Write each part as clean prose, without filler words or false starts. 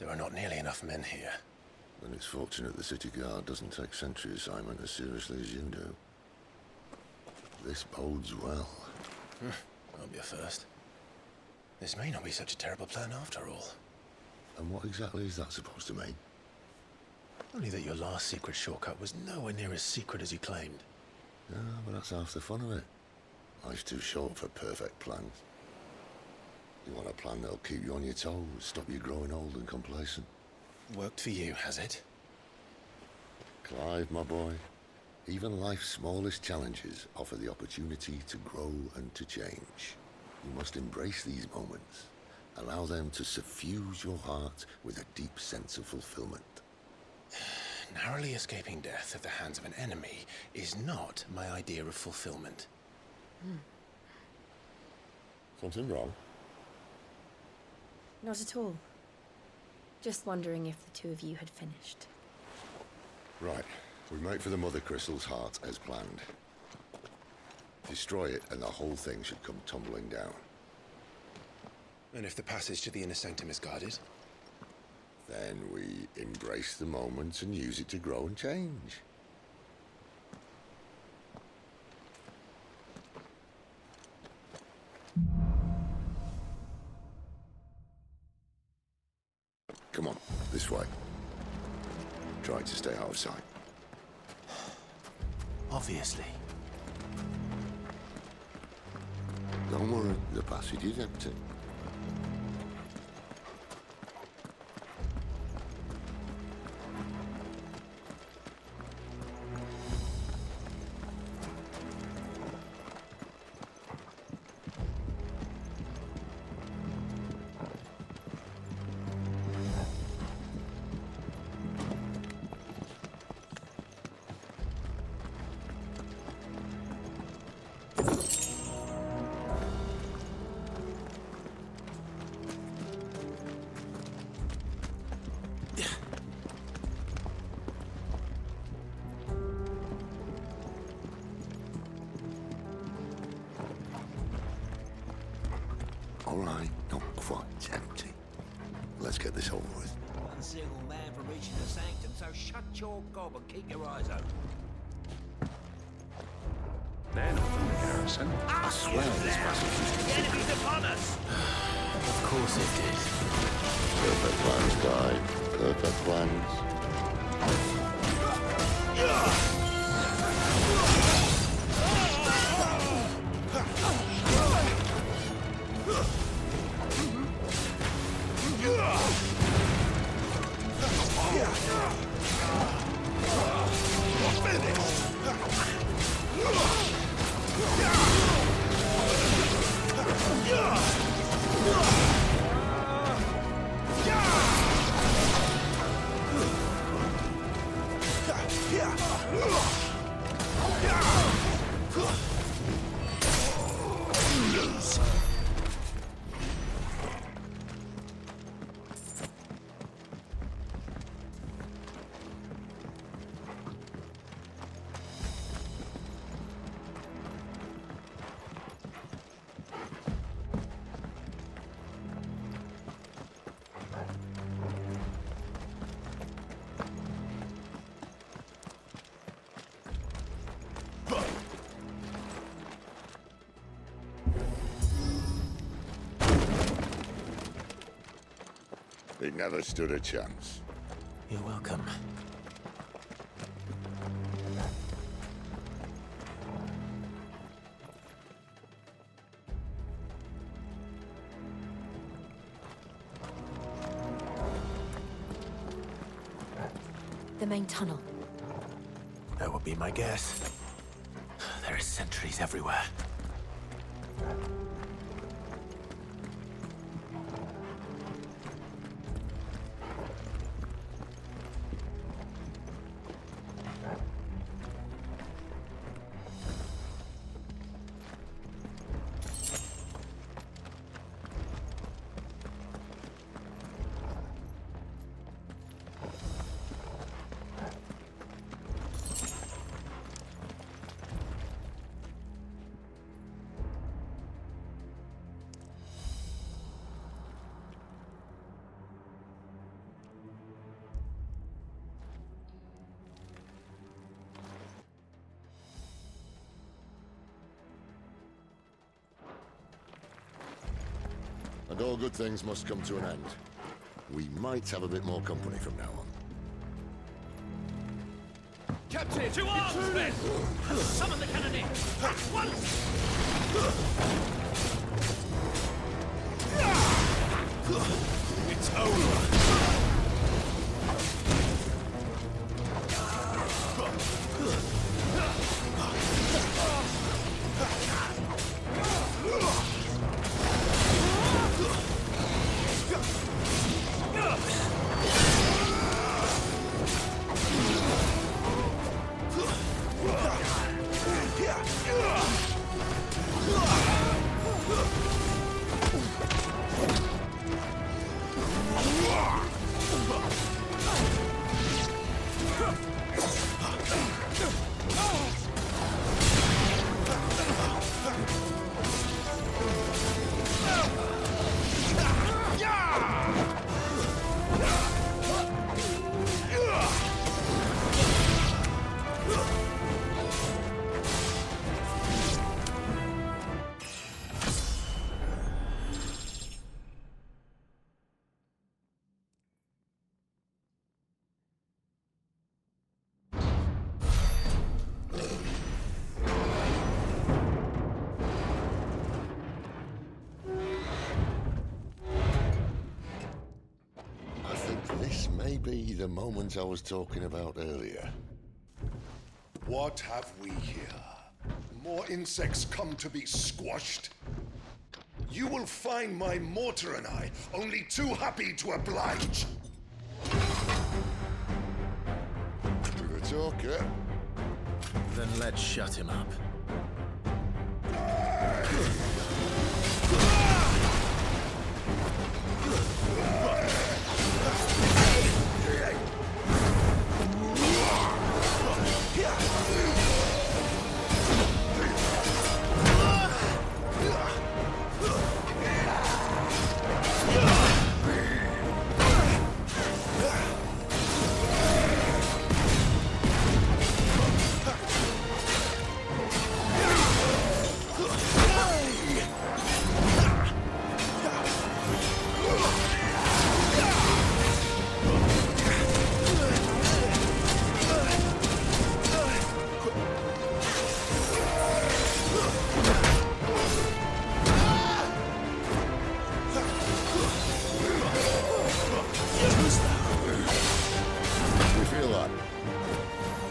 There are not nearly enough men here. Then it's fortunate the city guard doesn't take sentry assignment as seriously as you do. This bodes well. Won't be a first. This may not be such a terrible plan after all. And what exactly is that supposed to mean? Only that your last secret shortcut was nowhere near as secret as you claimed. Yeah, but that's half the fun of it. Life's too short for perfect plans. You want a plan that'll keep you on your toes, stop you growing old and complacent. Worked for you, has it? Clive, my boy, even life's smallest challenges offer the opportunity to grow and to change. You must embrace these moments. Allow them to suffuse your heart with a deep sense of fulfillment. Narrowly escaping death at the hands of an enemy is not my idea of fulfillment. Something wrong? Not at all. Just wondering if the two of you had finished. Right. We make for the Mother Crystal's heart as planned. Destroy it and the whole thing should come tumbling down. And if the passage to the inner sanctum is guarded? Then we embrace the moment and use it to grow and change. Come on, this way. Try to stay out of sight. Obviously. Don't worry, the passage is empty. All right, not quite empty. Let's get this over with. One single man for reaching the sanctum, so shut your gob and keep your eyes open. Men from the garrison. I swear this passage is... The enemy's upon us! Of course it did. Perfect plans, guy. Perfect plans. He never stood a chance. You're welcome. The main tunnel. That would be my guess. There are sentries everywhere. And all good things must come to an end. We might have a bit more company from now on. Captain! To arms, men! Summon the cannoneer! At once! It's over! This may be the moment I was talking about earlier. What have we here? More insects come to be squashed? You will find my mortar and I only too happy to oblige. With a talker. Then let's shut him up.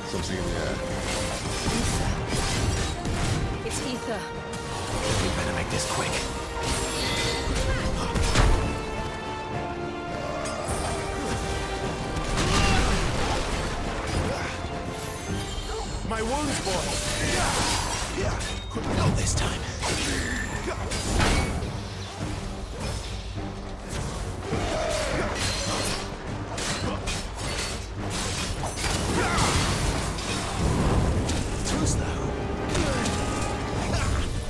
Something in the air. It's ether. We better make this quick. My wounds, boy! Not this time. Too slow.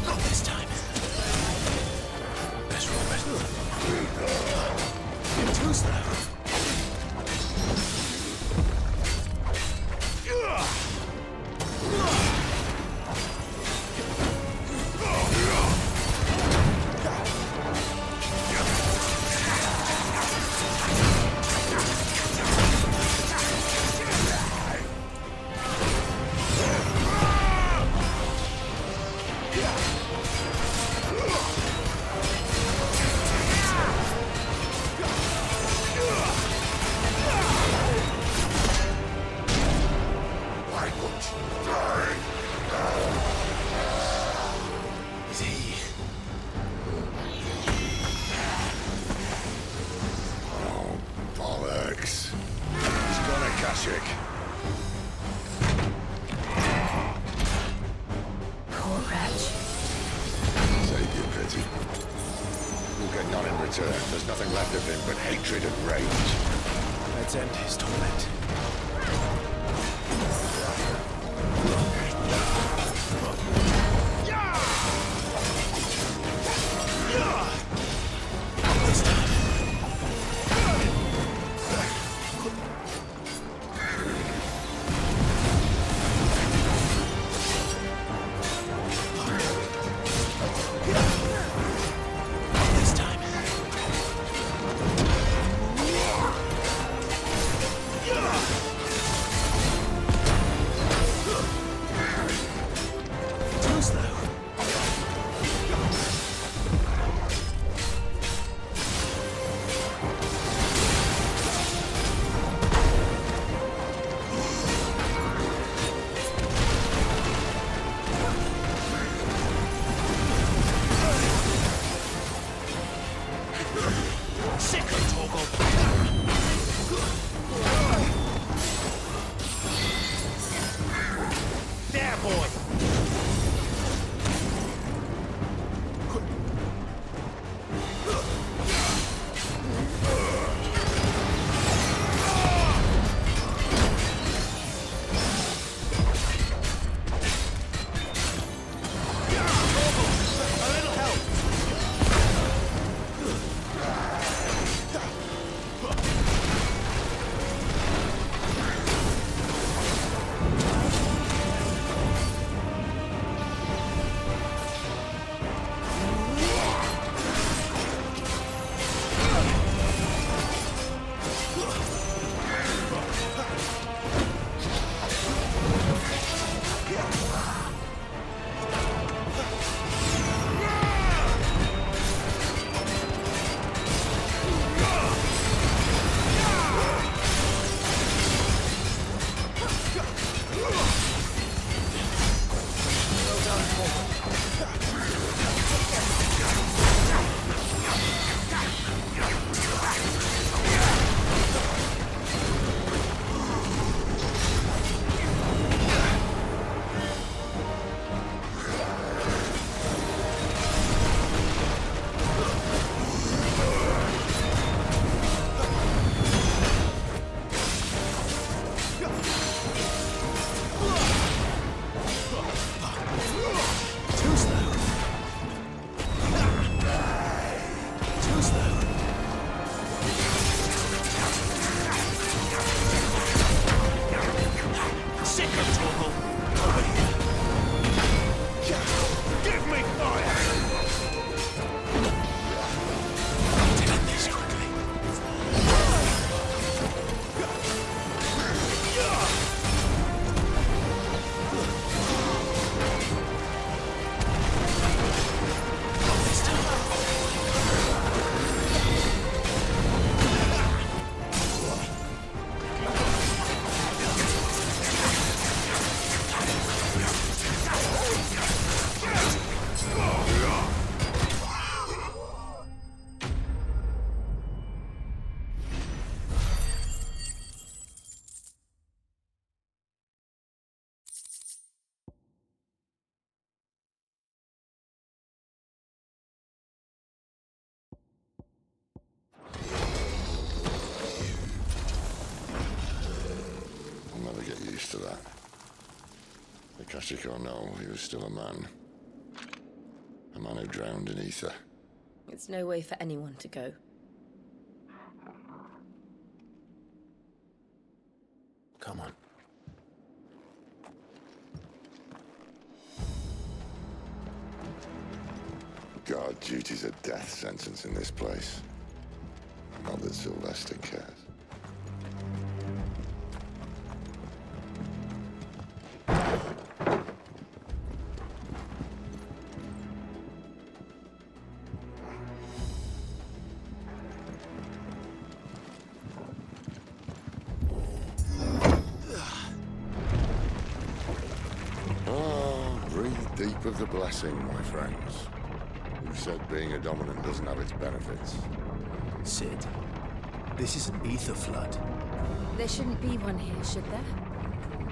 Not this time. Let's roll it. Too slow. Poor wretch. Save your pity. You'll get none in return. There's nothing left of him but hatred and rage. Let's end his torment. This time. This time. Tragic or no, he was still a man. A man who drowned in ether. It's no way for anyone to go. Come on. Guard duty's a death sentence in this place. Not that Sylvester cares. Breathe deep of the blessing, my friends. Who said being a dominant doesn't have its benefits? Sid, this is an ether flood. There shouldn't be one here, should there?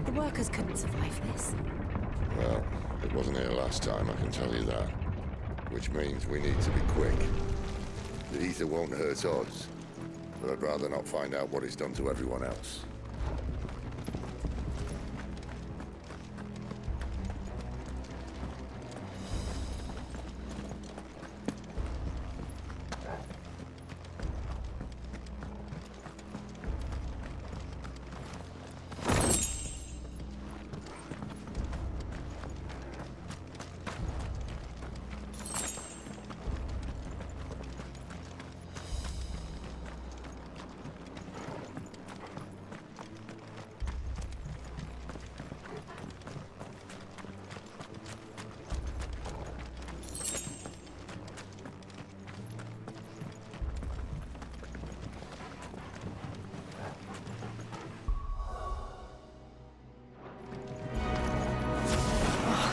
The workers couldn't survive this. Well, it wasn't here last time, I can tell you that. Which means we need to be quick. The ether won't hurt us, but I'd rather not find out what it's done to everyone else.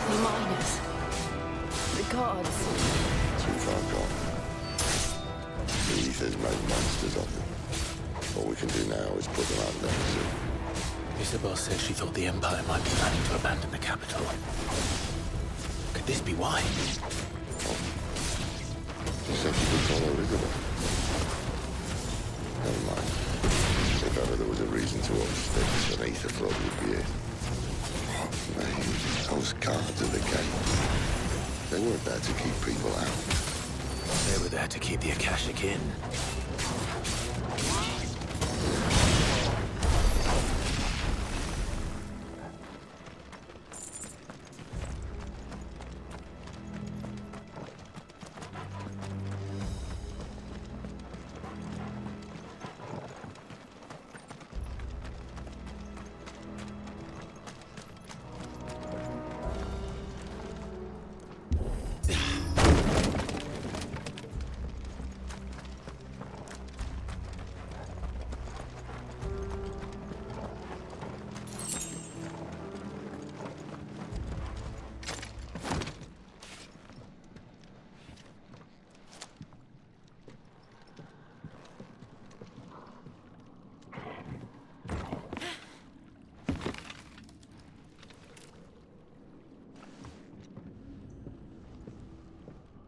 The miners. The gods. Too far gone. The ether's made monsters of them. All we can do now is put them out there soon. Isabel said she thought the Empire might be planning to abandon the capital. Could this be why? She said she could follow Elizabeth. Never mind. If ever there was a reason to up sticks, an ether flood would be it. Mate, those guards at the gate. They weren't there to keep people out. They were there to keep the Akashic in.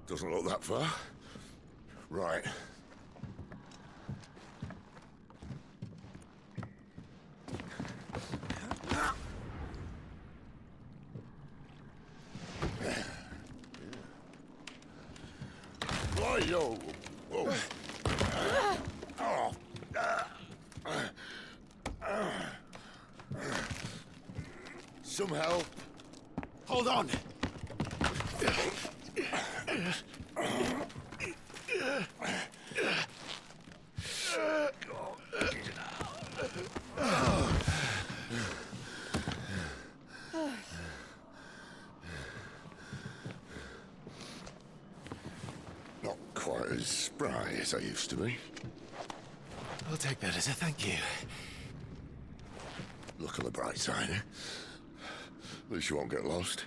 Doesn't look that far. Right. Why, yo? Whoa. Some help. Hold on! Not quite as spry as I used to be. I'll take that as a thank you. Look on the bright side, eh? At least you won't get lost.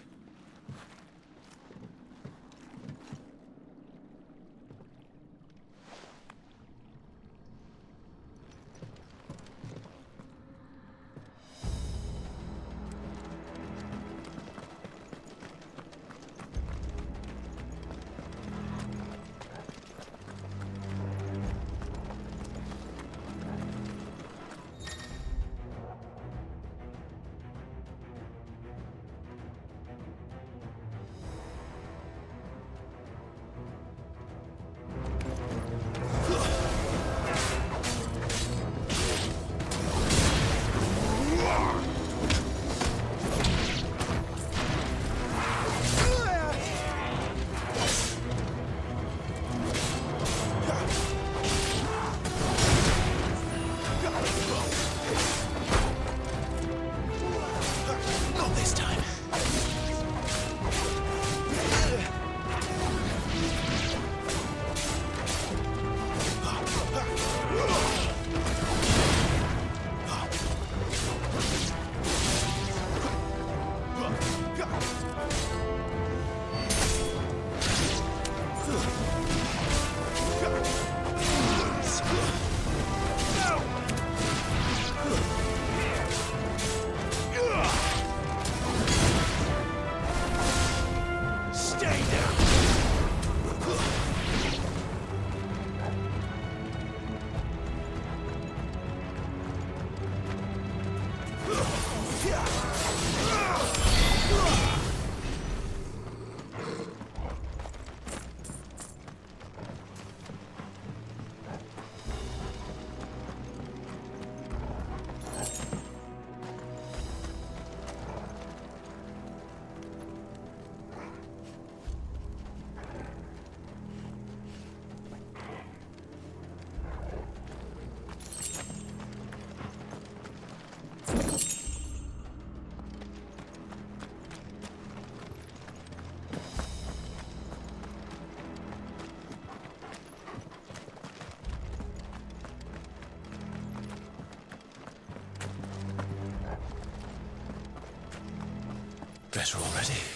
better already.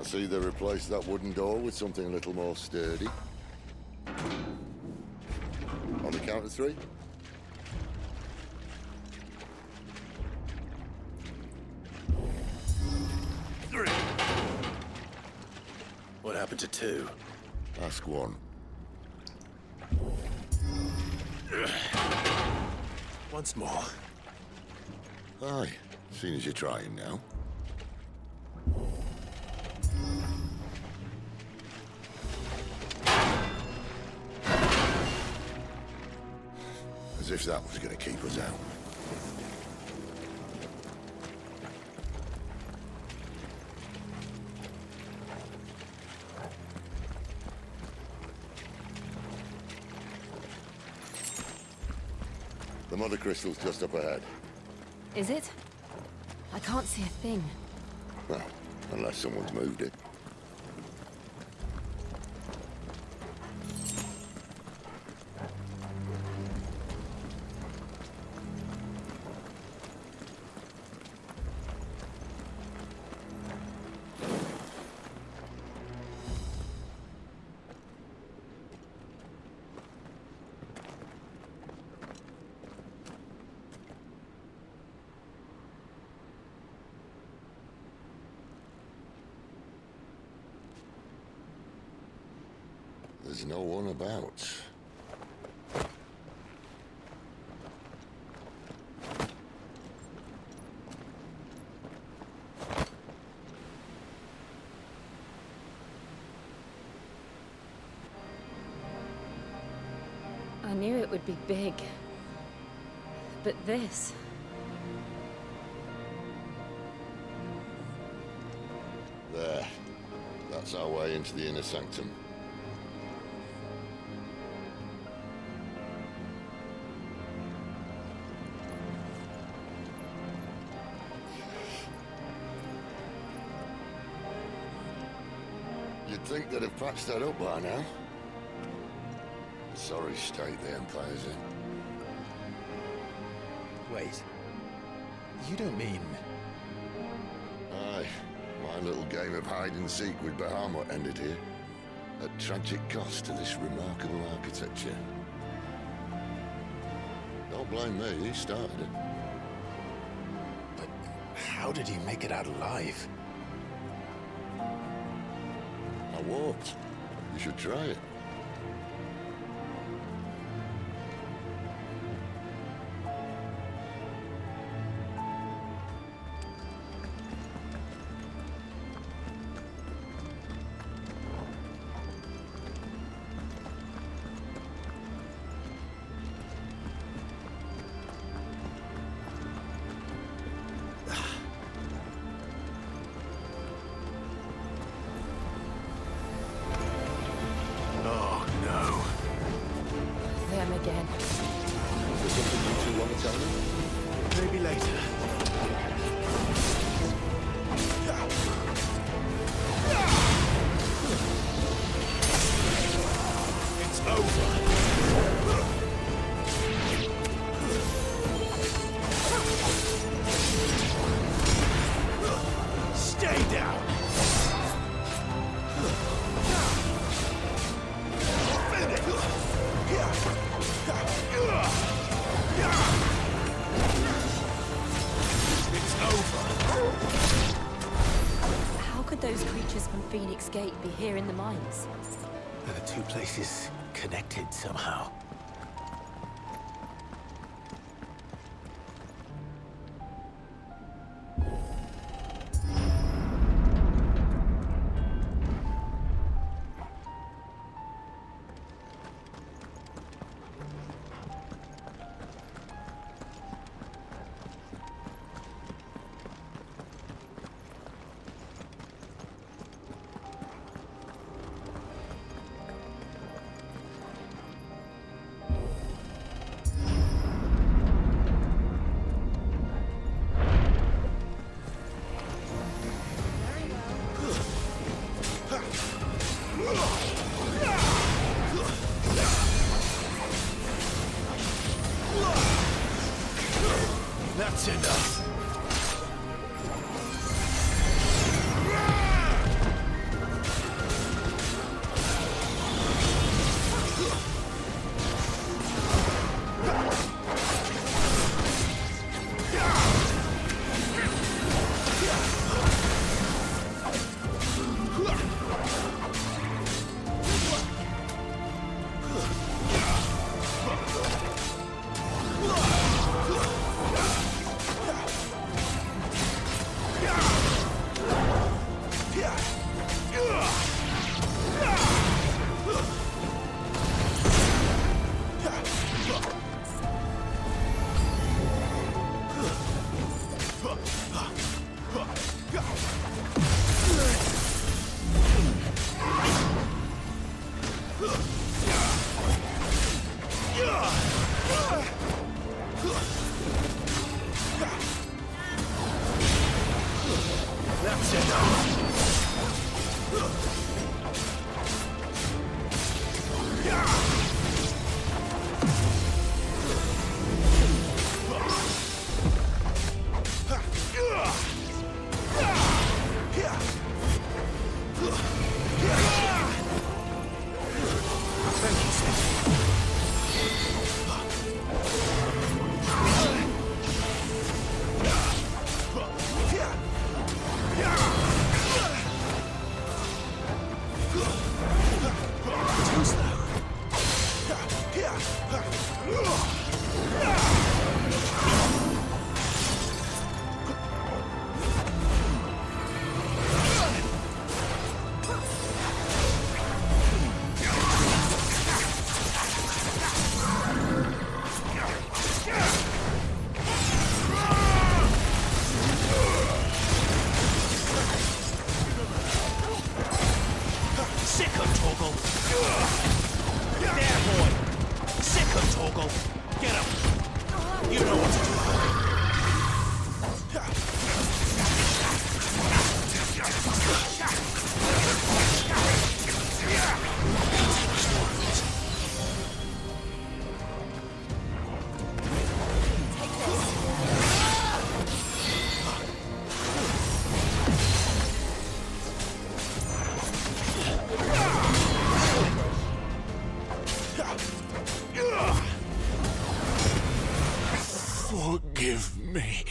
see they replaced that wooden door with something a little more sturdy. On the count of 3. What happened to 2? Ask 1. Once more. Aye, seeing as you're trying now. As if that was going to keep us out. The mother crystal's just up ahead. Is it? I can't see a thing. Well, unless someone's moved it. There's no one about. I knew it would be big. But this... There. That's our way into the inner sanctum. You'd think they'd have patched that up by now. Sorry state the Empire's in. Wait. You don't mean... Aye. My little game of hide-and-seek with Bahamut ended here. At tragic cost to this remarkable architecture. Don't blame me, he started it. But how did he make it out alive? I walked. You should try it. Them again. Is there something you two want to tell me? Maybe later. It's over. Stay down. It's over. How could those creatures from Phoenix Gate be here in the mines? Are the two places connected somehow? That's enough. Forgive me.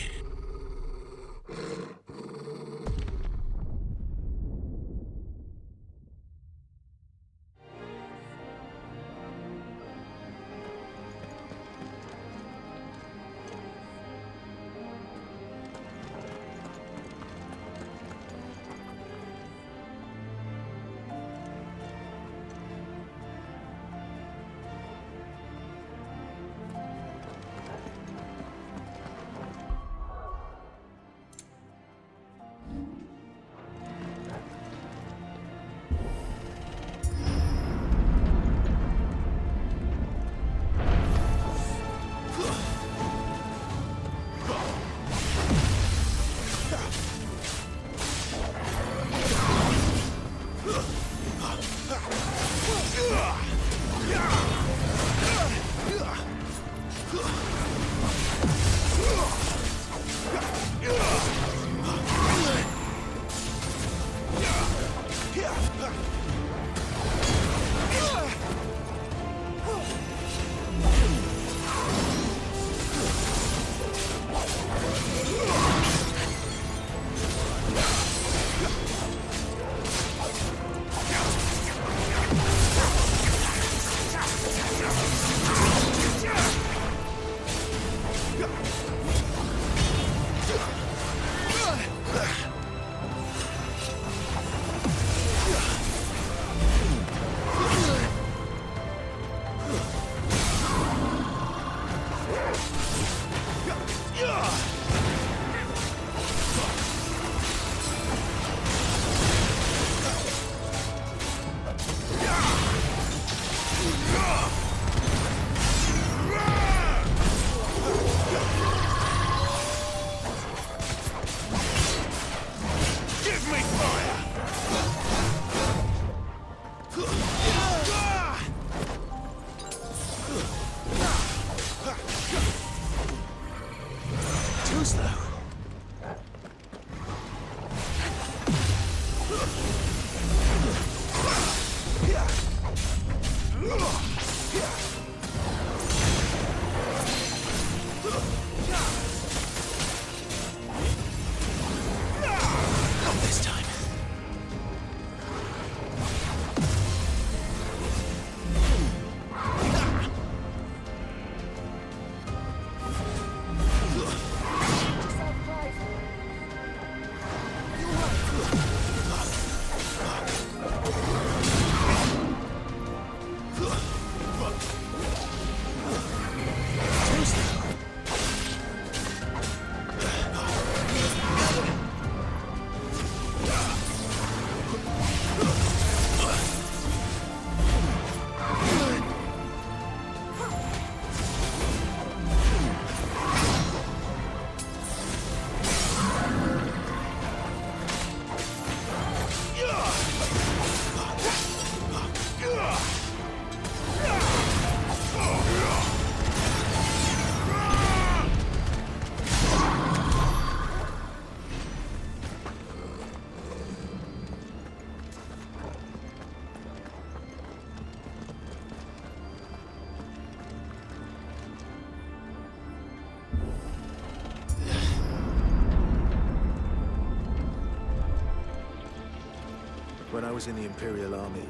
When I was in the Imperial Army,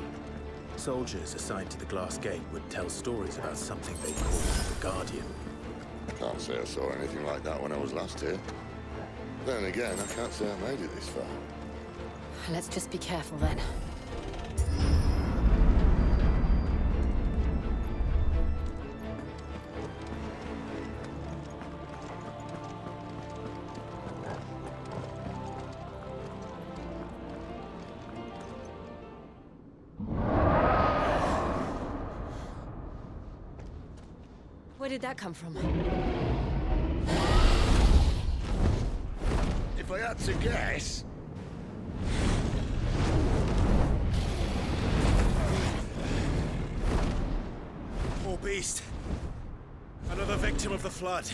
soldiers assigned to the Glass Gate would tell stories about something they called the Guardian. Can't say I saw anything like that when I was last here. Then again, I can't say I made it this far. Let's just be careful then. Where did that come from? If I had to guess... Poor beast. Another victim of the Flood.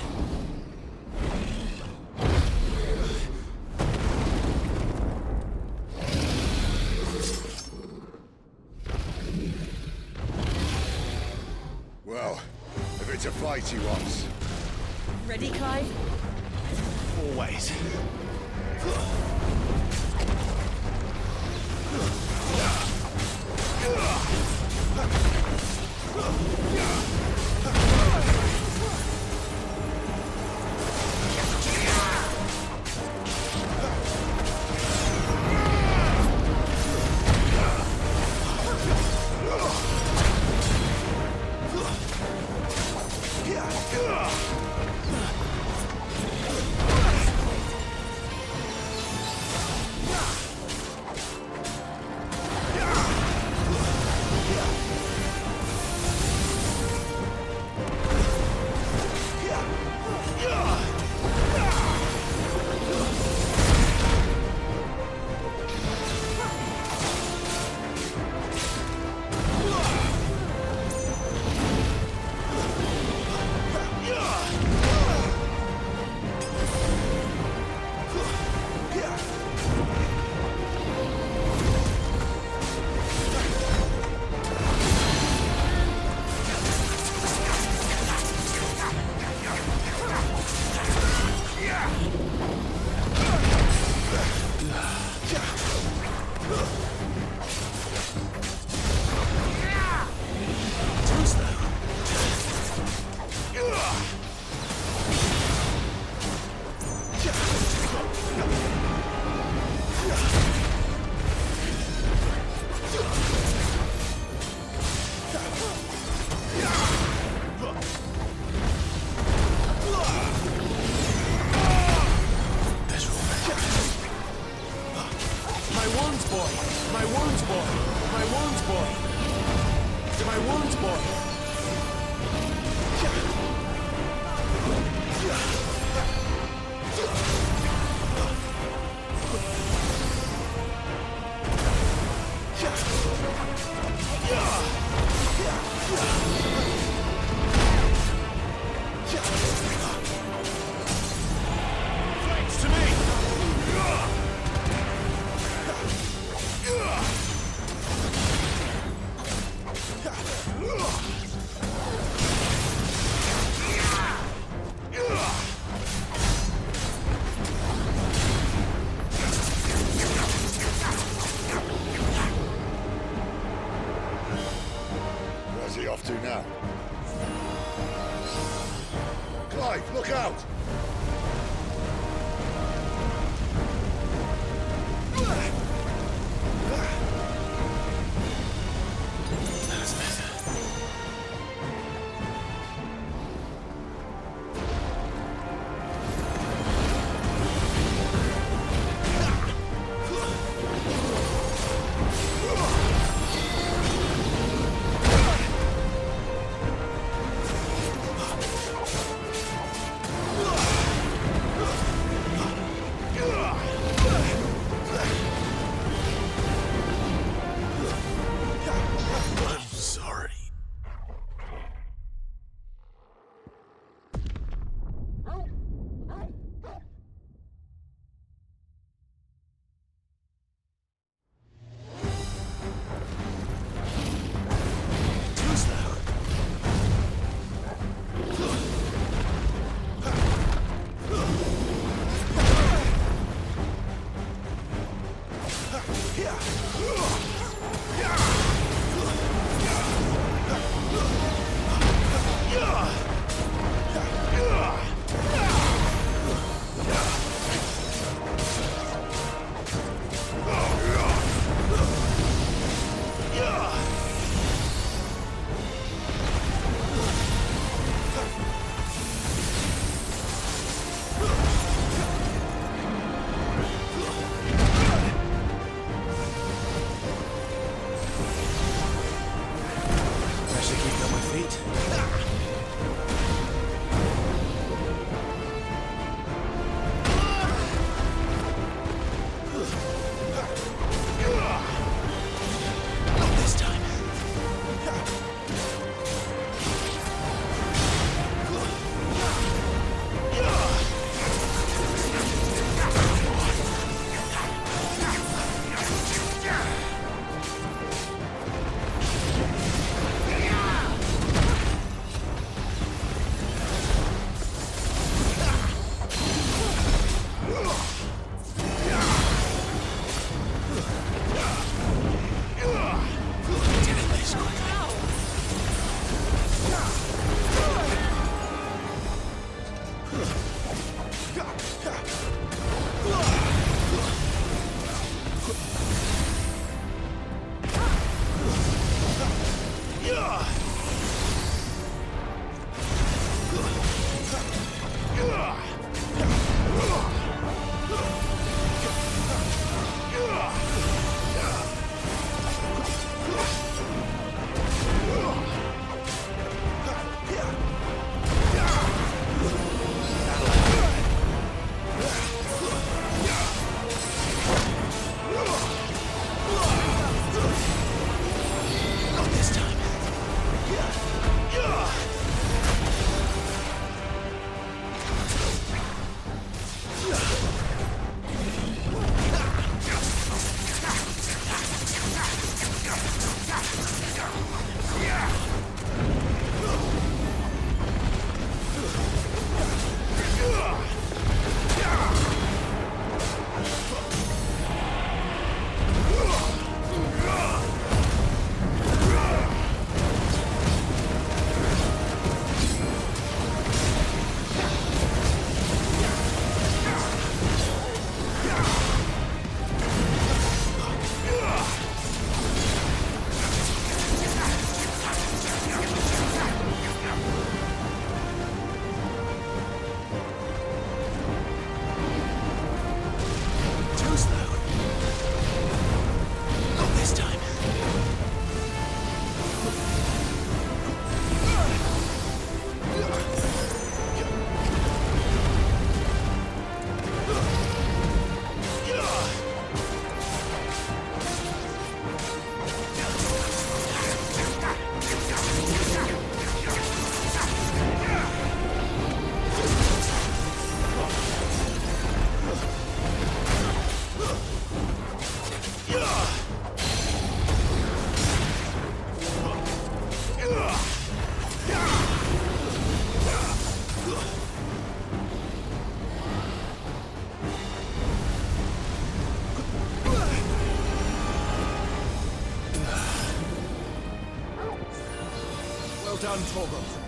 Well, if it's a fight he wants, Ready, Clive? Always. Where's he off to now? Clive, look out! That's better. Well done, Torgal.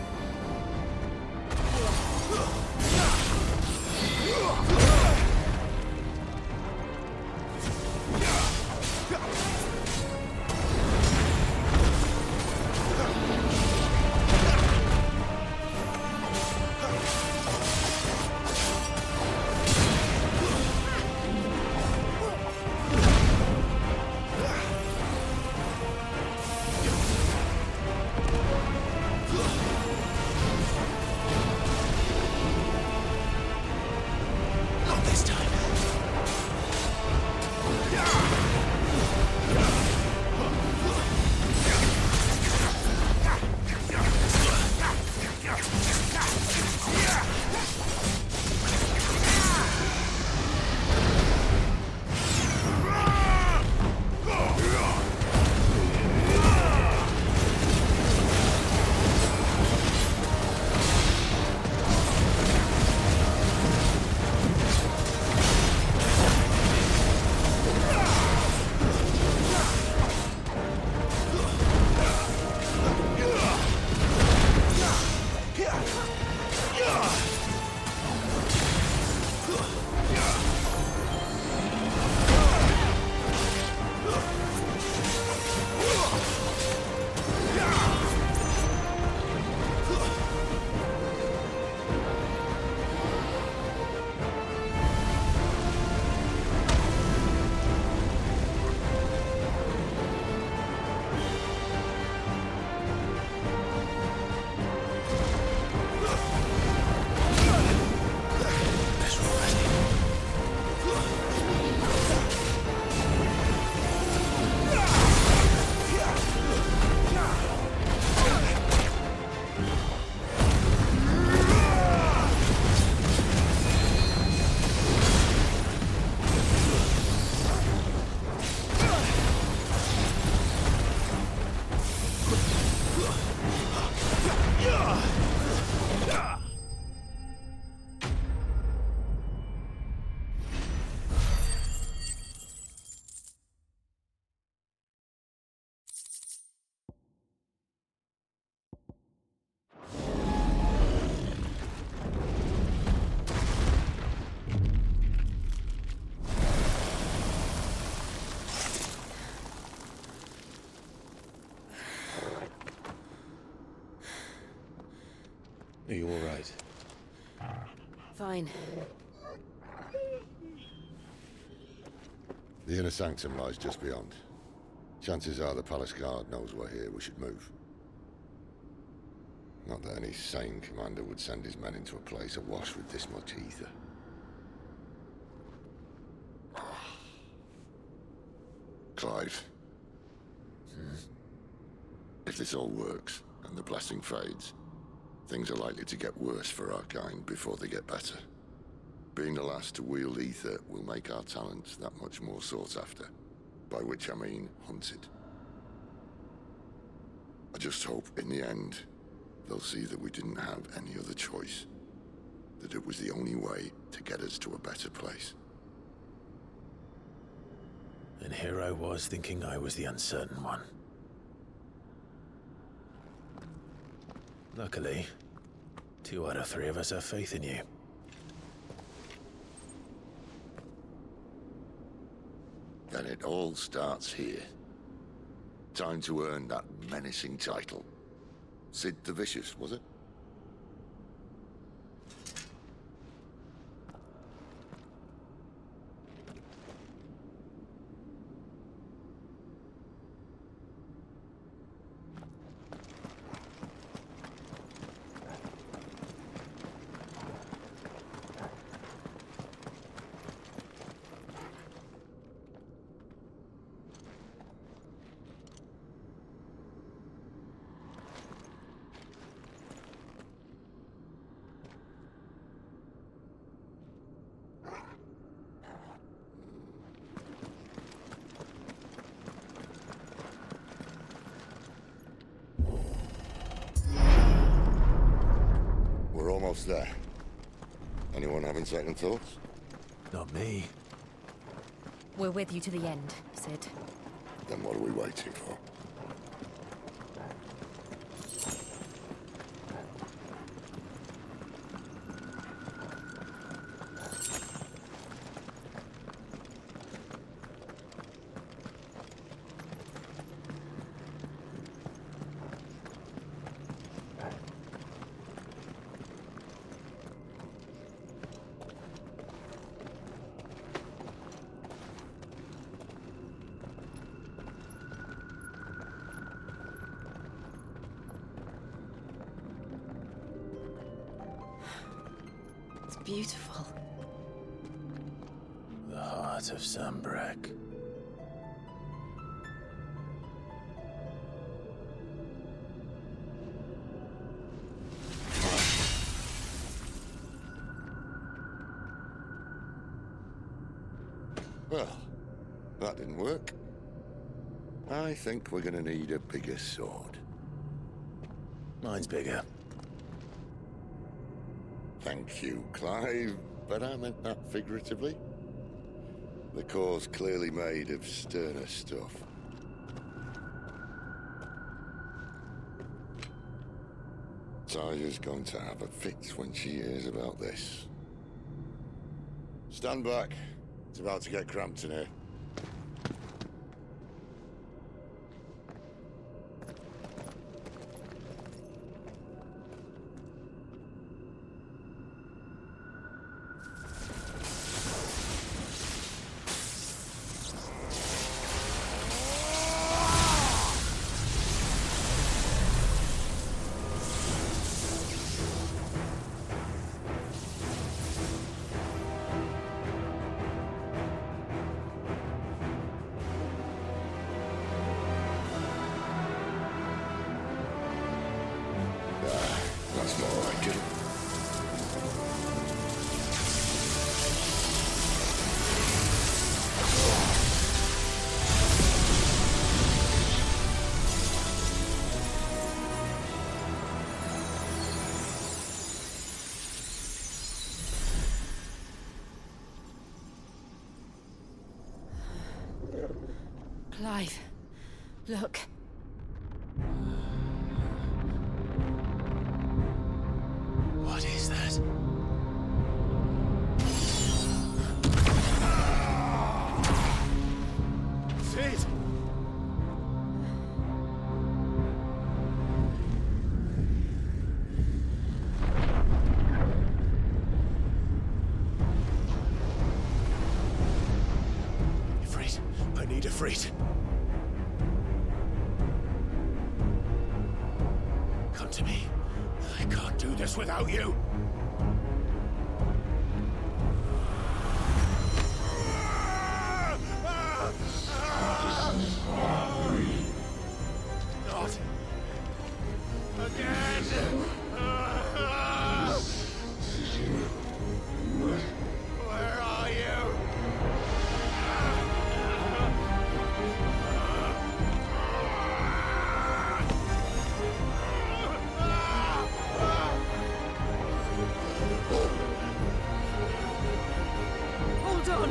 Are you all right? Fine. The inner sanctum lies just beyond. Chances are the palace guard knows we're here. We should move. Not that any sane commander would send his men into a place awash with this much ether. Clive. If this all works, and the blessing fades, things are likely to get worse for our kind before they get better. Being the last to wield ether will make our talents that much more sought after. By which I mean hunted. I just hope, in the end, they'll see that we didn't have any other choice. That it was the only way to get us to a better place. And here I was thinking I was the uncertain one. Luckily, 2 out of 3 of us have faith in you. Then it all starts here. Time to earn that menacing title. Sid the Vicious, was it? We're almost there. Anyone having second thoughts? Not me. We're with you to the end, Sid. Then what are we waiting for? It's beautiful. The heart of Sambrek. Well, that didn't work. I think we're gonna need a bigger sword. Mine's bigger. Thank you, Clive, but I meant that figuratively. The core's clearly made of sterner stuff. Tyler's going to have a fit when she hears about this. Stand back. It's about to get cramped in here. That's more like it. Clive, look. What is that? Sid! Defreet. Come to me. I can't do this without you. Not again. Where are you? Hold on!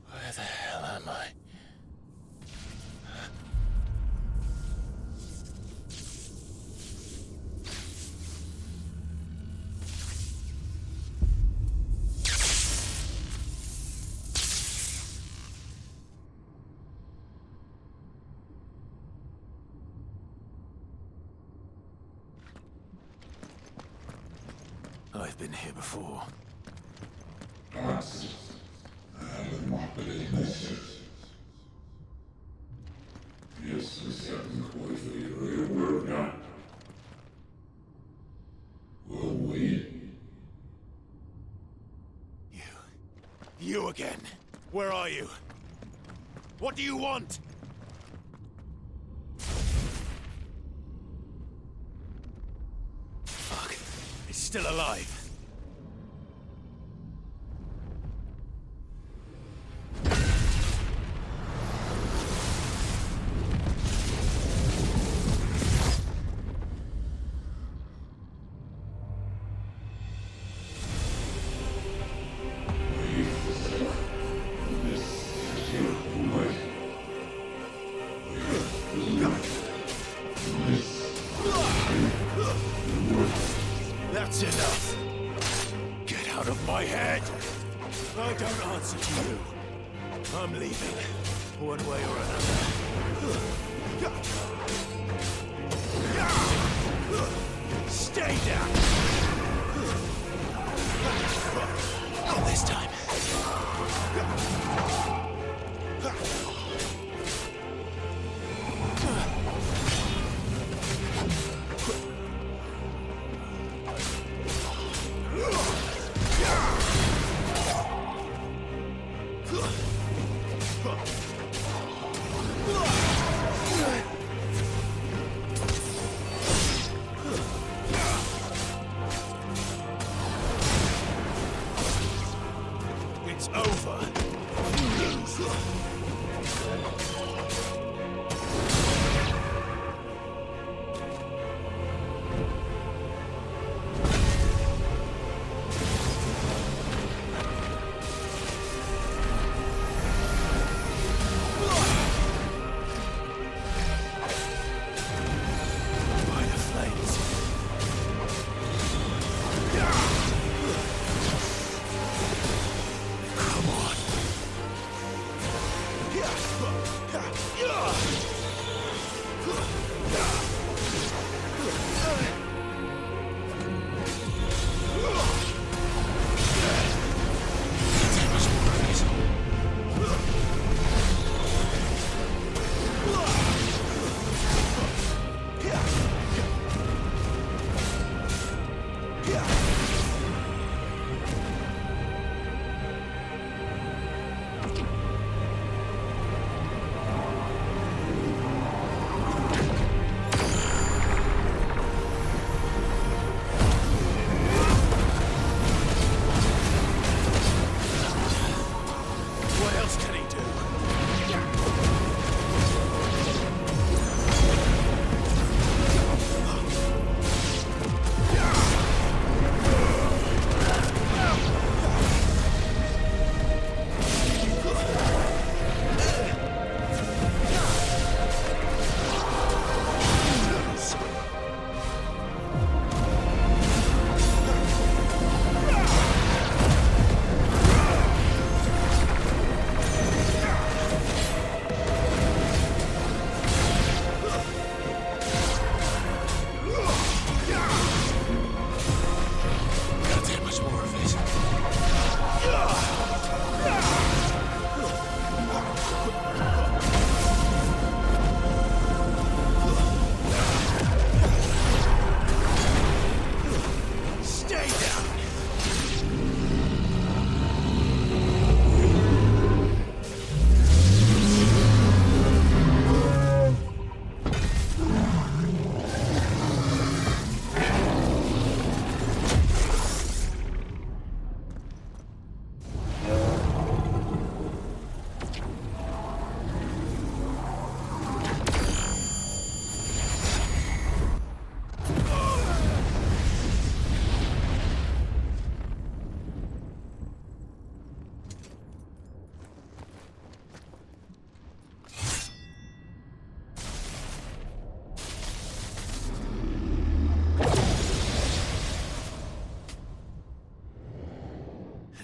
Where the hell am I? I've been here before. You again. Where are you? What do you want? Fuck. It's still alive. That's enough. Get out of my head. I don't answer to you. I'm leaving, one way or another. Stay down. Not this time.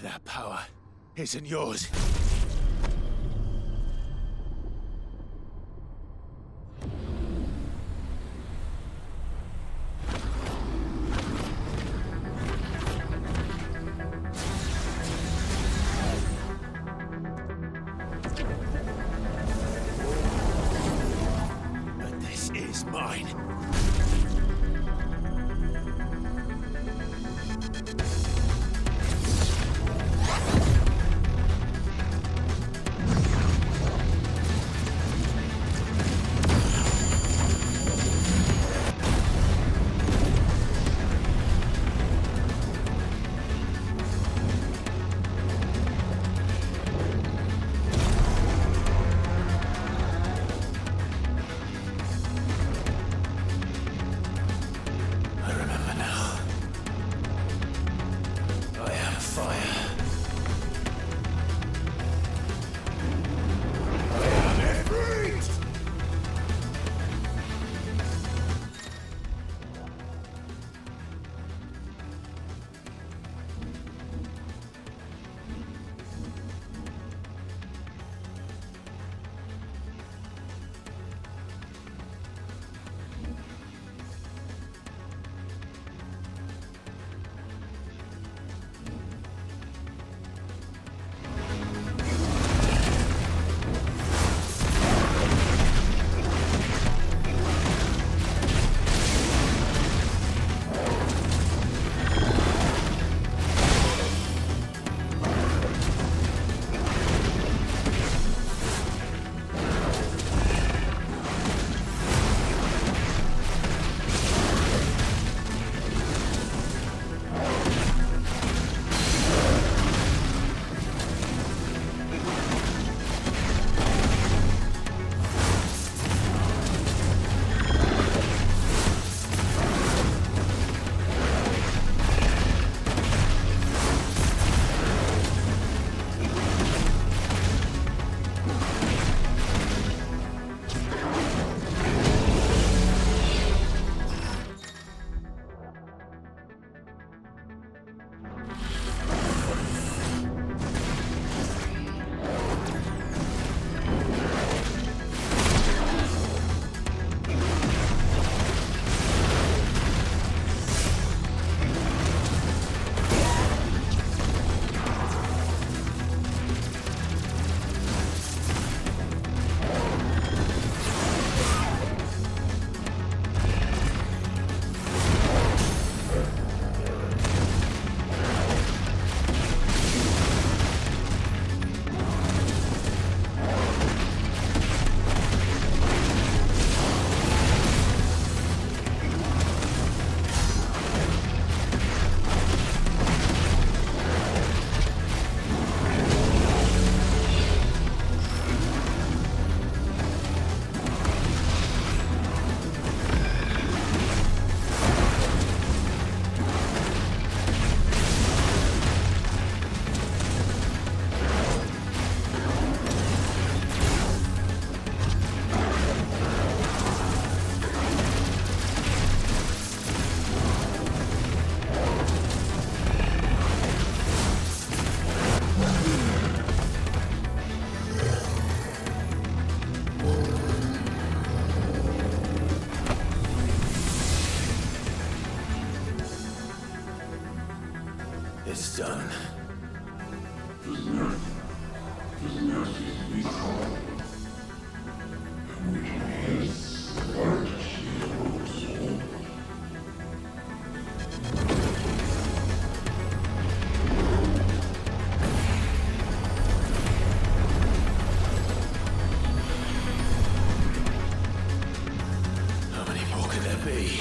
That power isn't yours. But this is mine. I remember now. I am fire. I am Ifrit! It's done. How many more could there be?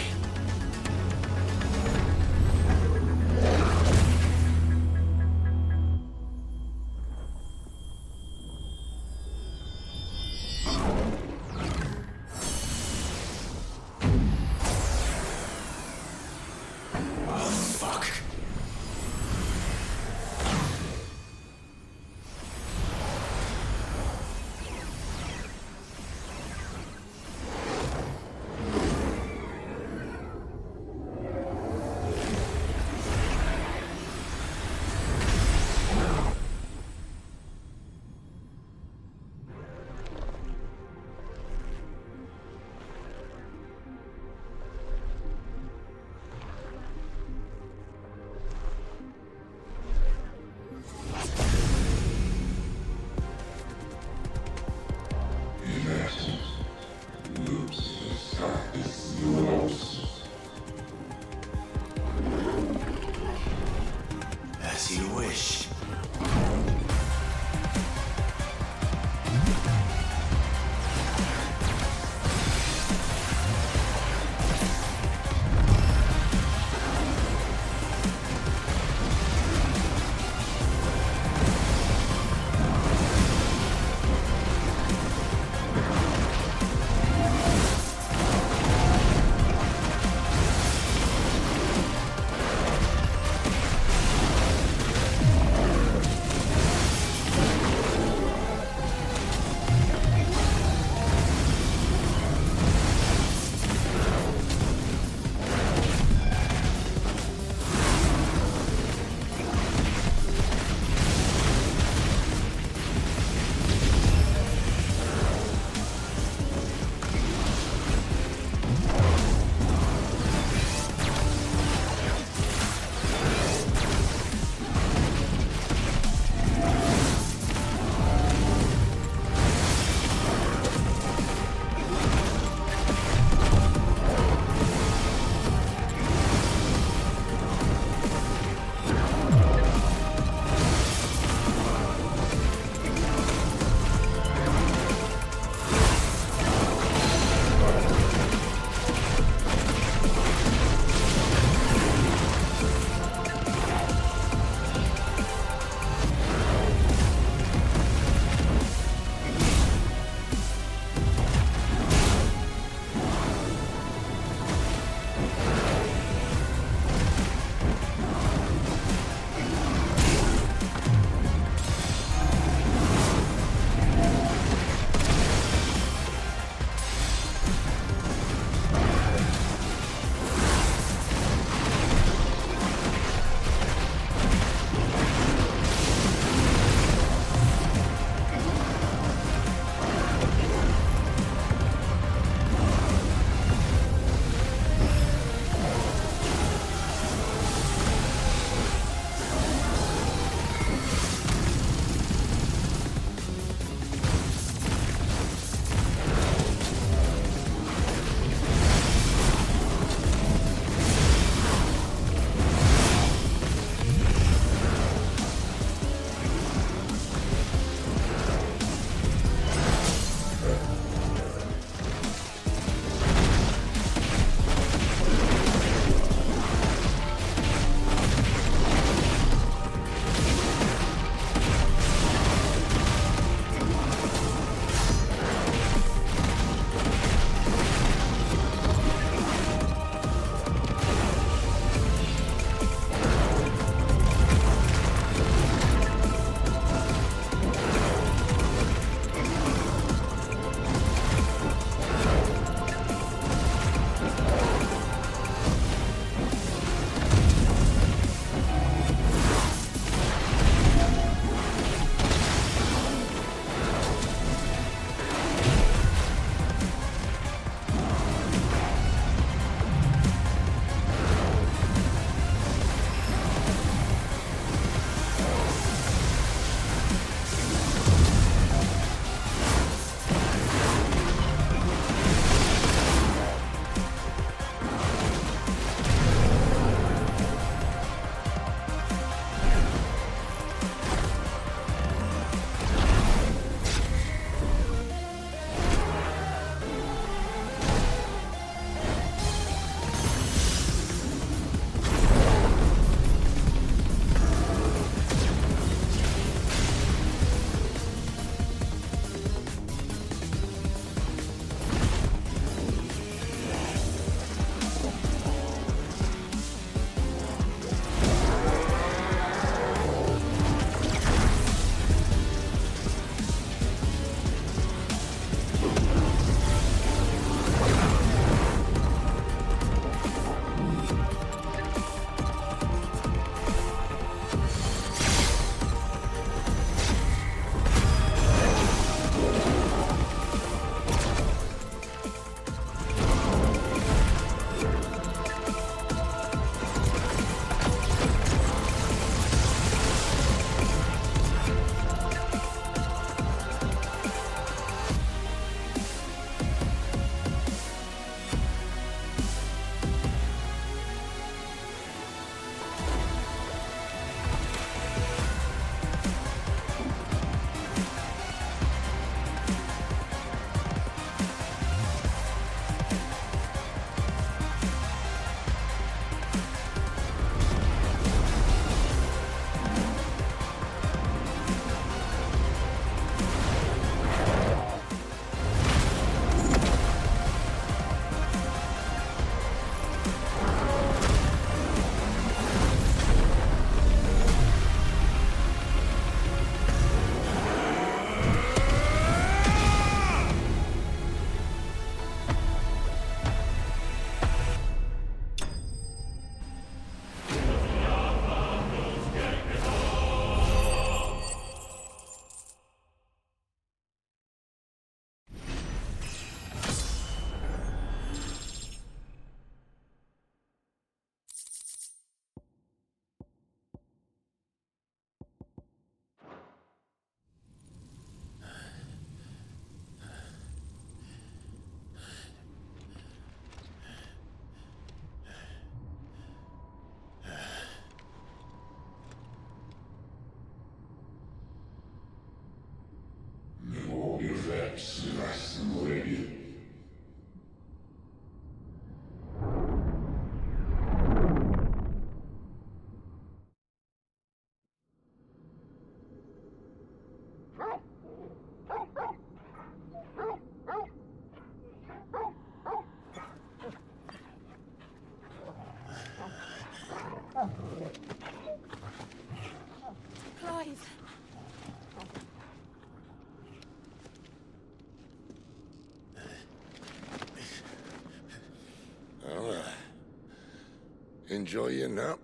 Enjoy your nap?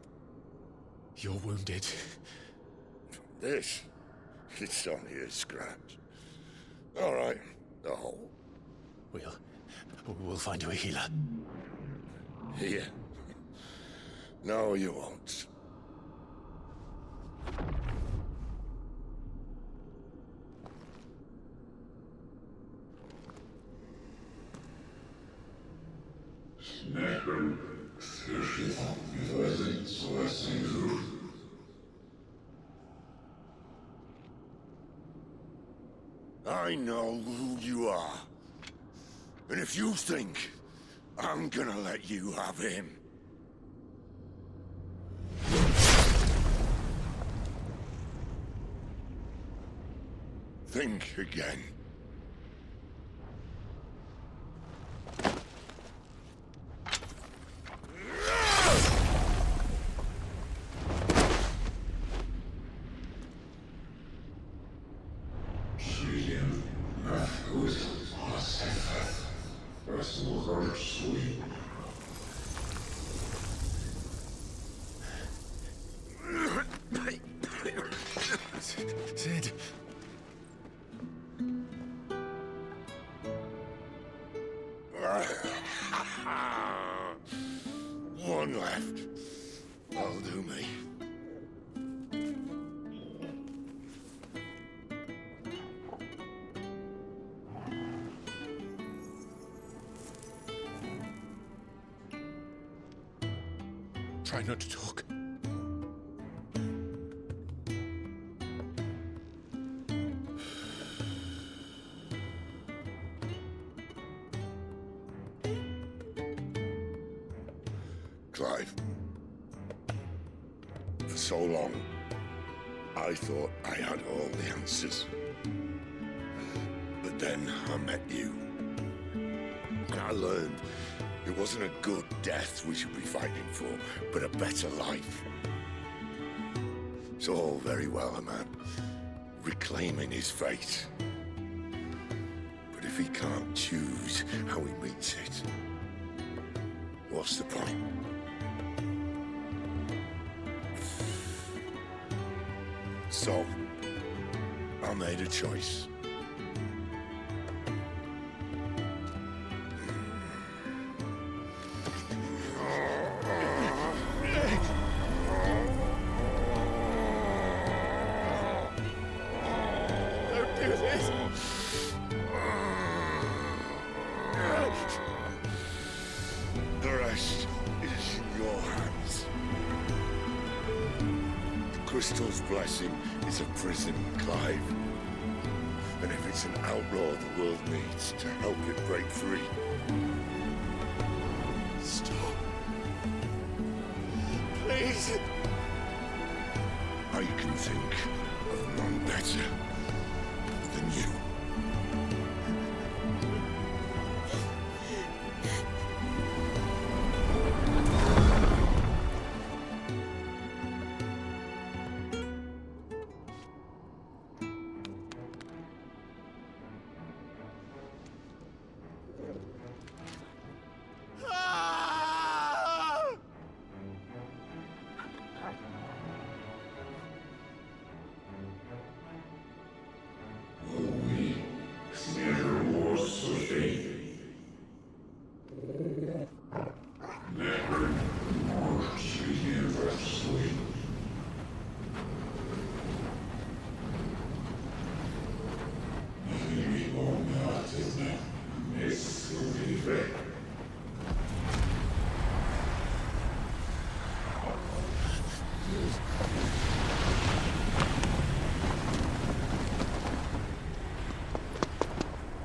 You're wounded. This? It's only a scratch. All right, the hole. We'll find you a healer. Here. No, you won't. I know who you are. And if you think I'm gonna let you have him... think again. Sid. One left. That'll do me. Try not to talk. Clive. For so long, I thought I had all the answers. But then I met you. And I learned it wasn't a good death we should be fighting for, but a better life. It's all very well, a man reclaiming his fate. But if he can't choose how he meets it, what's the point? So, I made a choice. Don't do this! The rest is in your hands. The Crystal's blessing is a prison, Clive. And if it's an outlaw the world needs to help it break free... Stop. Please. I can think of none better than you.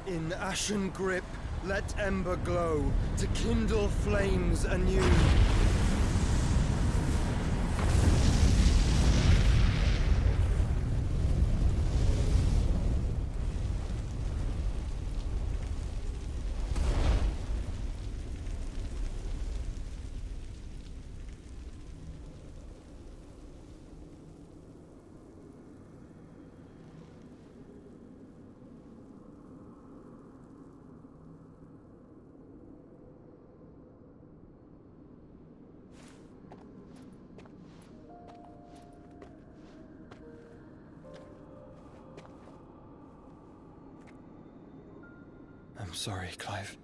In ashen grip, let ember glow, to kindle flames anew. sorry, Clive.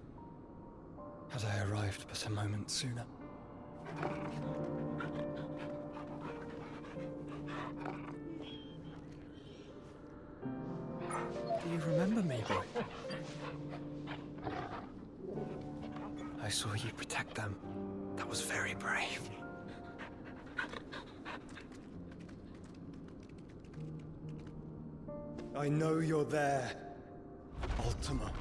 Had I arrived but a moment sooner. Do you remember me, boy? I saw you protect them. That was very brave. I know you're there, Ultima.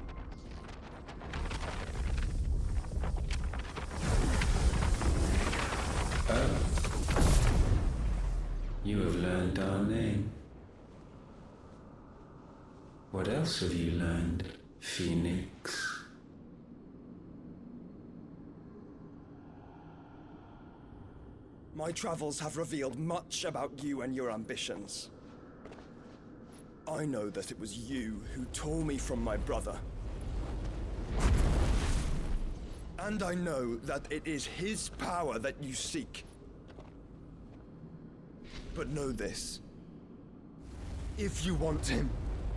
You have learned our name. What else have you learned, Phoenix? My travels have revealed much about you and your ambitions. I know that it was you who tore me from my brother. And I know that it is his power that you seek. But know this. If you want him,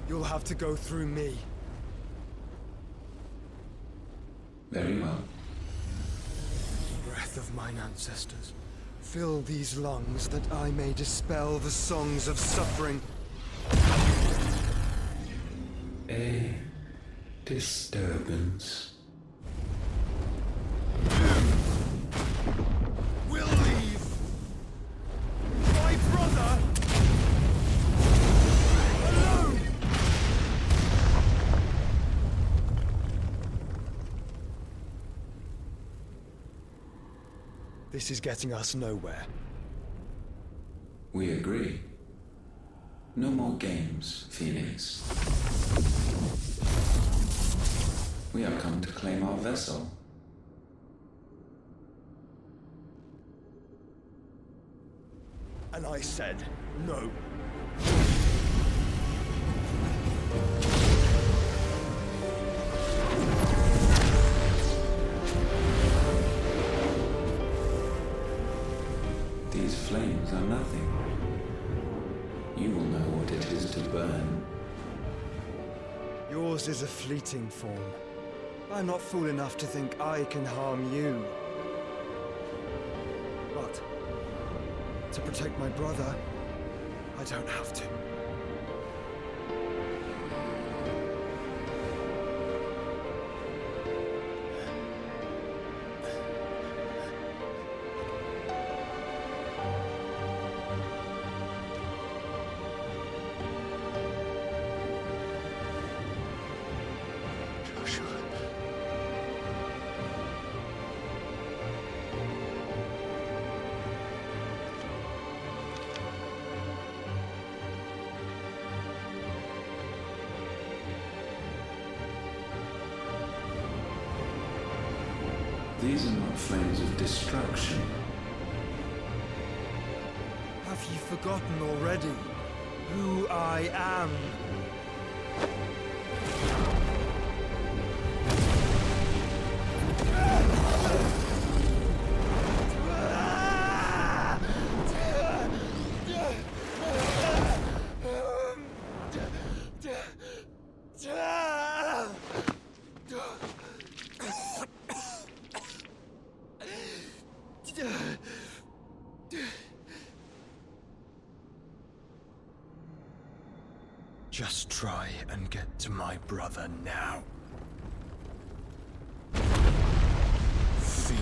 you'll have to go through me. Very well. Breath of mine ancestors, fill these lungs that I may dispel the songs of suffering. A disturbance. We'll leave! My brother! Alone! This is getting us nowhere. We agree. No more games, Phoenix. We have come to claim our vessel. And I said no. These flames are nothing. You will know what it is to burn. Yours is a fleeting form. I'm not fool enough to think I can harm you. But to protect my brother, I don't have to. These are not flames of destruction. Have you forgotten already who I am? Just try and get to my brother now. Fiend.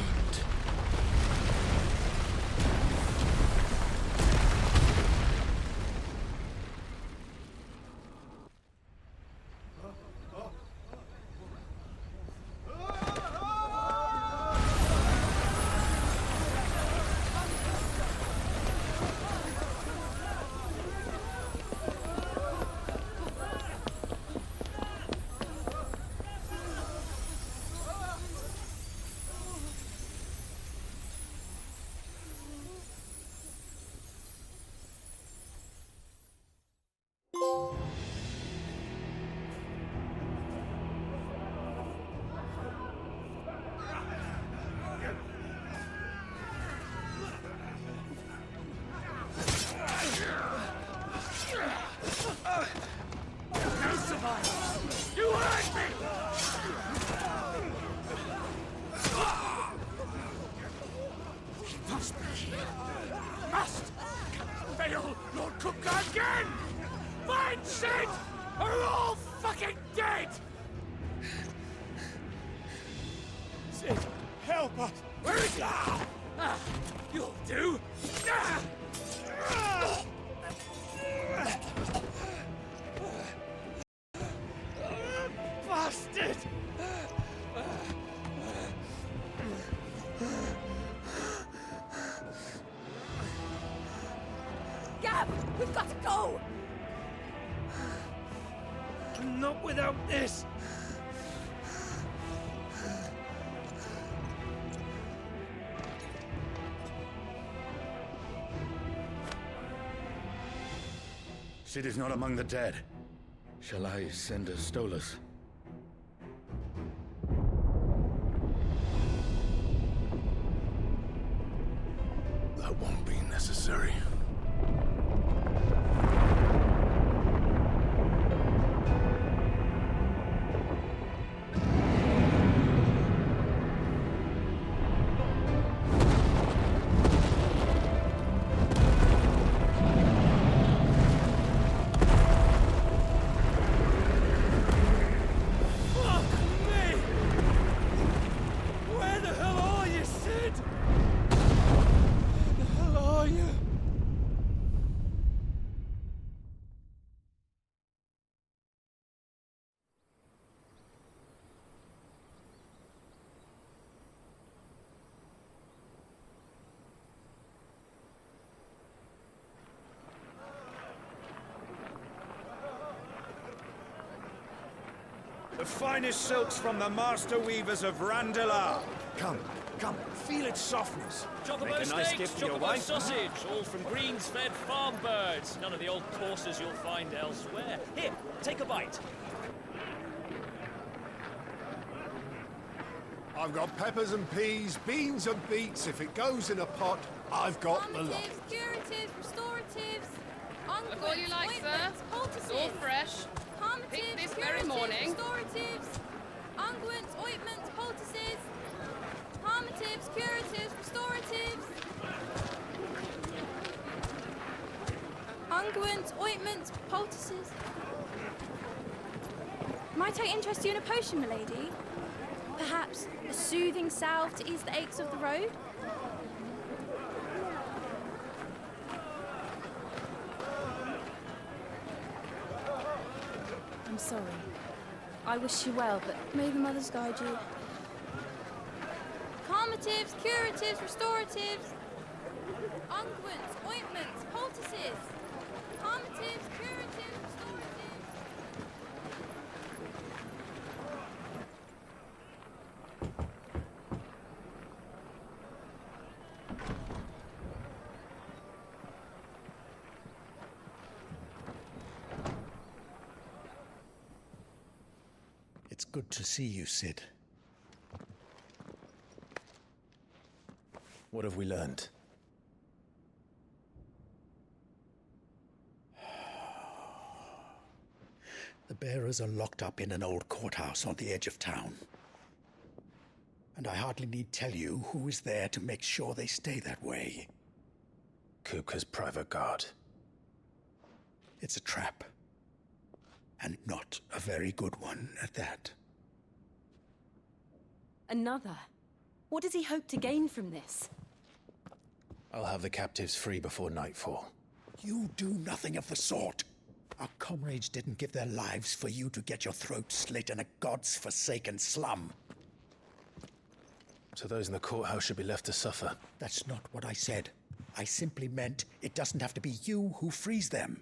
Must be. Must! Fail Lord Kupka again! Find Sid! Or we're all fucking dead! Sid, help us! Where is he? You'll do! Bastard! Gab, we've got to go! Not without this! Sid is not among the dead. Shall I send a Stolas? That won't be necessary. The finest silks from the master weavers of Randalar. Come, feel its softness. Chocobo Make a nice steaks, gift for your chocobo wife. sausage, all from greens-fed farm birds. None of the old courses you'll find elsewhere. Here, take a bite. I've got peppers and peas, beans and beets. If it goes in a pot, I've got the lot. Calmatives, curatives, restoratives, Look all you like, sir. It's all fresh. Picked this very morning. Restoratives, unguents, ointments, poultices. Calmatives, curatives, restoratives. Unguents, ointments, poultices. Might I interest you in a potion, milady? Perhaps a soothing salve to ease the aches of the road? I'm sorry. I wish you well, but may the mothers guide you. Calmatives, curatives, restoratives. Unguents, ointments, poultices. Calmatives, curatives, restoratives. It's good to see you, Sid. What have we learned? The bearers are locked up in an old courthouse on the edge of town. And I hardly need tell you who is there to make sure they stay that way. Kupka's private guard. It's a trap. And not a very good one at that. Another? What does he hope to gain from this? I'll have the captives free before nightfall. You do nothing of the sort. Our comrades didn't give their lives for you to get your throat slit in a god's forsaken slum. So those in the courthouse should be left to suffer. That's not what I said. I simply meant it doesn't have to be you who frees them.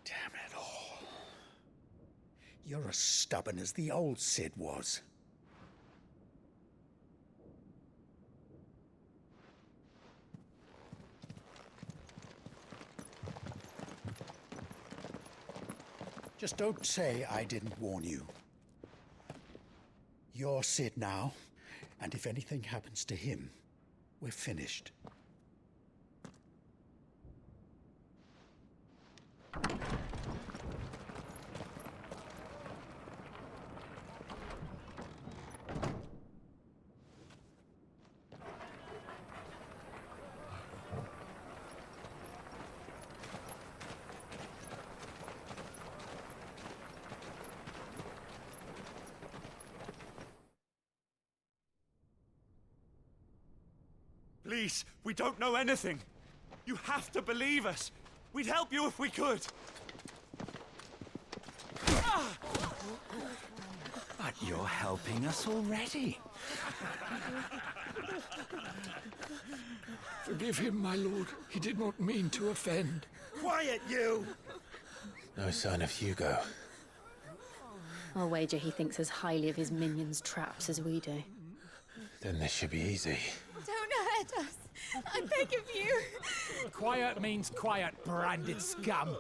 Damn it all. You're as stubborn as the old Sid was. Just don't say I didn't warn you. You're Sid now, and if anything happens to him, we're finished. Please, we don't know anything. You have to believe us. We'd help you if we could. But you're helping us already. Forgive him, my lord. He did not mean to offend. Quiet, you! No sign of Hugo. I'll wager he thinks as highly of his minions' traps as we do. Then this should be easy. Don't hurt us. I beg of you. Quiet means quiet, branded scum.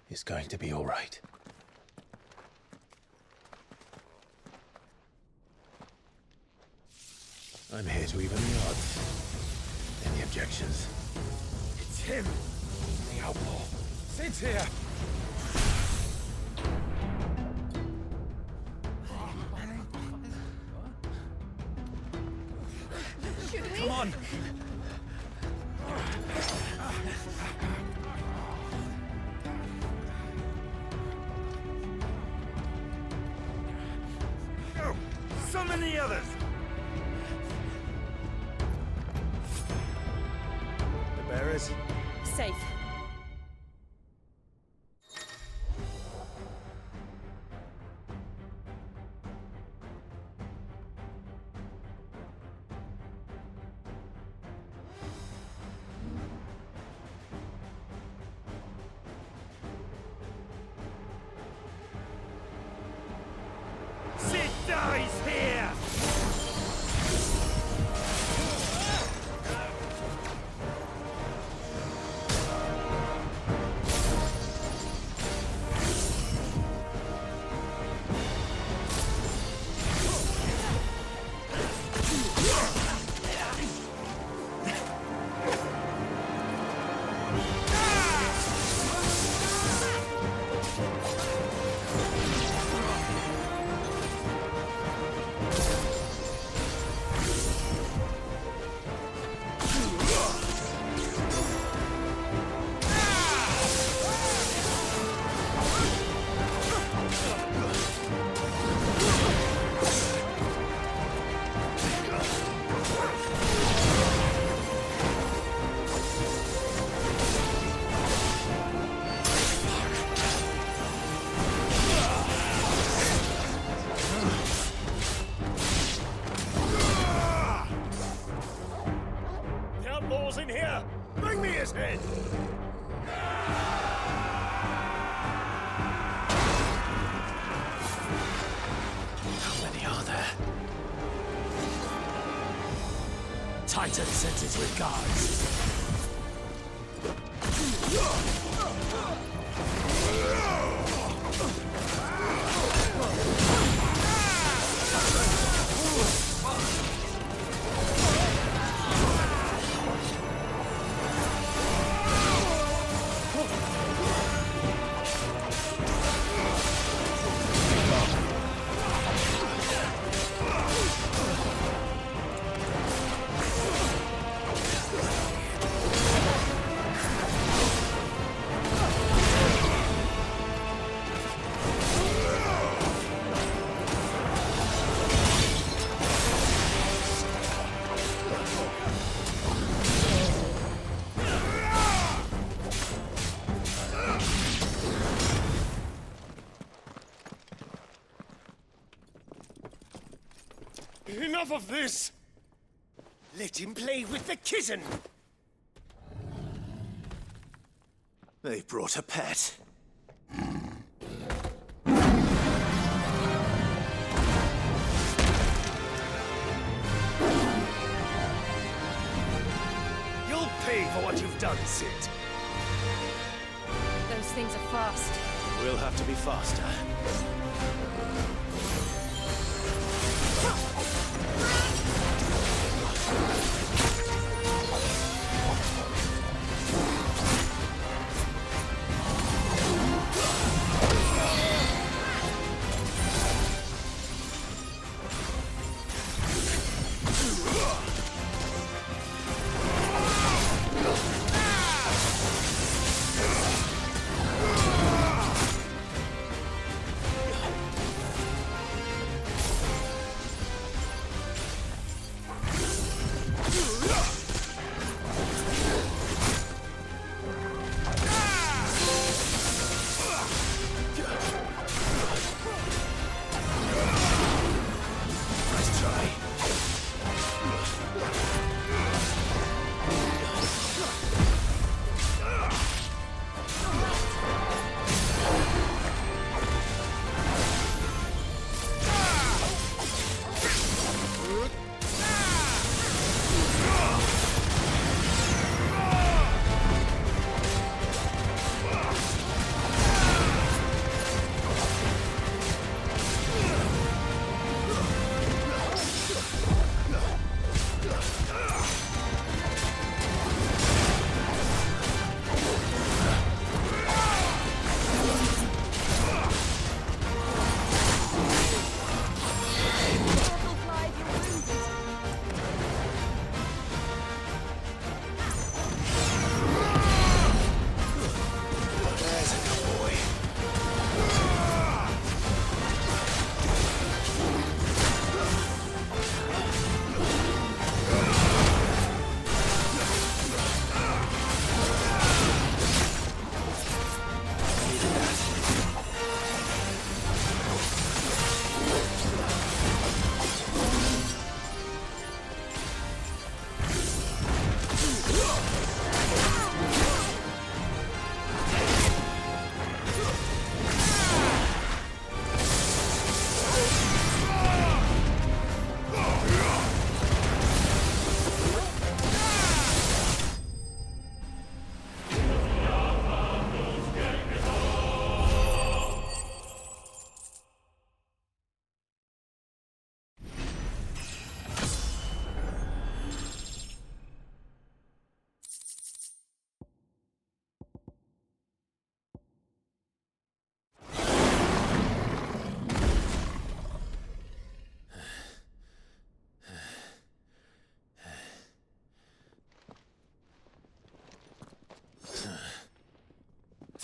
It's going to be all right. I'm here to even the odds. Any objections? It's him! The outlaw. Sit here! Should we? Come on! Go! Summon the others! The bearers? Safe. Sid dies here! The outlaw's in here! Bring me his head! How many are there? Titan sends his regards. Enough of this! Let him play with the kitten! They brought a pet. You'll pay for what you've done, Sid. Those things are fast. We'll have to be faster.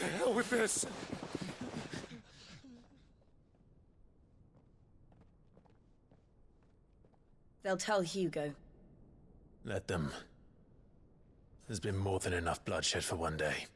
To hell with this! They'll tell Hugo. Let them. There's been more than enough bloodshed for one day.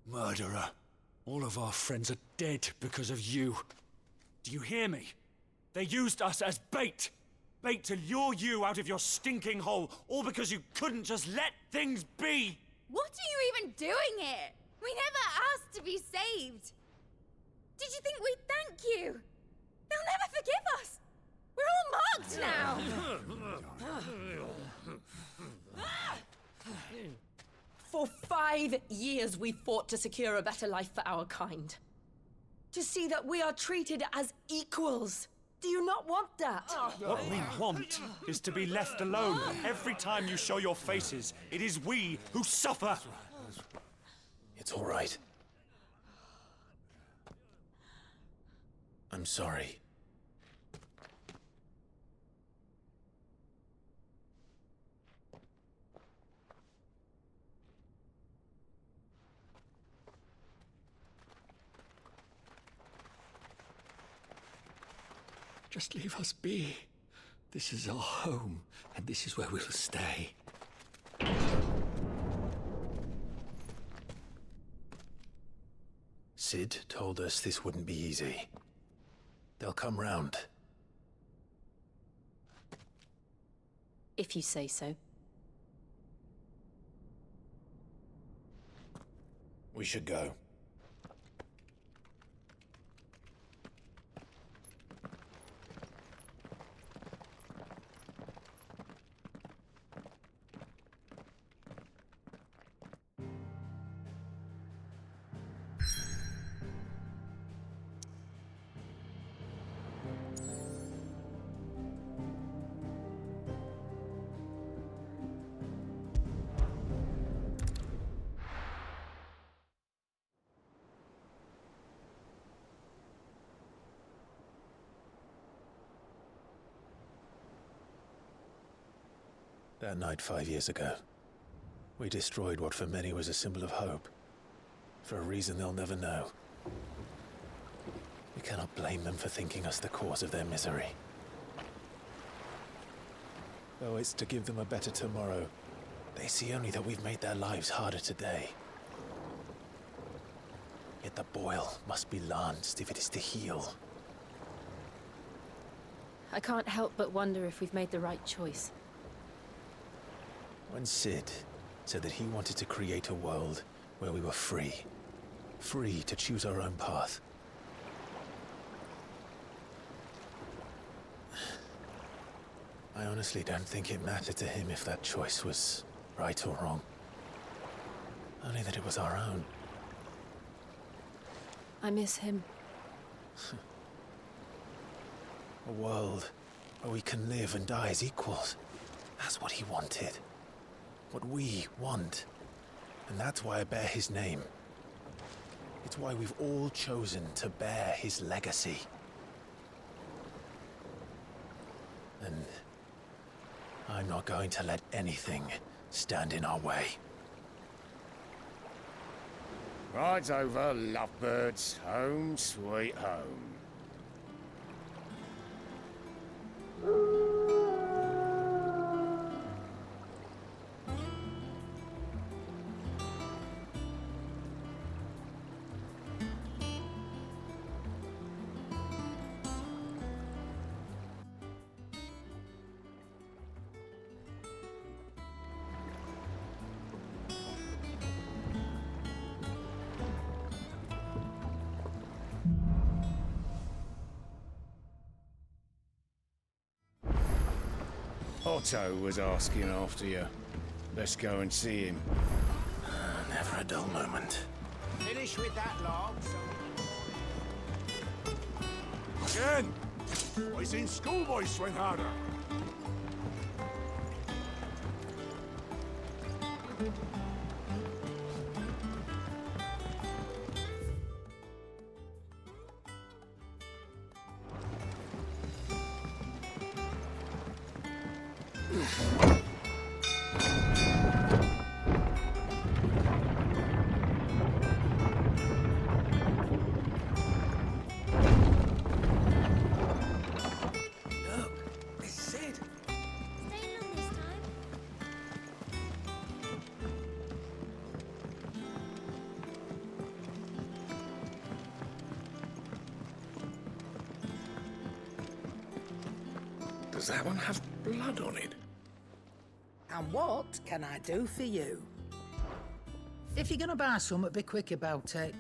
Murderer. All of our friends are dead because of you. Do you hear me? They used us as bait. Bait to lure you out of your stinking hole, all because you couldn't just let things be. What are you even doing here? We never asked to be saved. Did you think we'd thank you? They'll never forgive us. We're all marked now. For 5 years we fought to secure a better life for our kind. To see that we are treated as equals. Do you not want that? What we want is to be left alone. Every time you show your faces, it is we who suffer. It's all right. I'm sorry. Just leave us be. This is our home, and this is where we'll stay. Sid told us this wouldn't be easy. They'll come round. If you say so. We should go. That night 5 years ago, we destroyed what for many was a symbol of hope. For a reason they'll never know. We cannot blame them for thinking us the cause of their misery. Though it's to give them a better tomorrow, they see only that we've made their lives harder today. Yet the boil must be lanced if it is to heal. I can't help but wonder if we've made the right choice. When Sid said that he wanted to create a world where we were free. Free to choose our own path. I honestly don't think it mattered to him if that choice was right or wrong. Only that it was our own. I miss him. A world where we can live and die as equals. That's what he wanted. What we want. And that's why I bear his name. It's why we've all chosen to bear his legacy. And I'm not going to let anything stand in our way. Rides over, lovebirds. Home, sweet home. Otto was asking after you. Let's go and see him. Never a dull moment. Finish with that lot. Again! I seen schoolboys swing harder. Does that one have blood on it? And what can I do for you? If you're gonna buy something, be quick about it.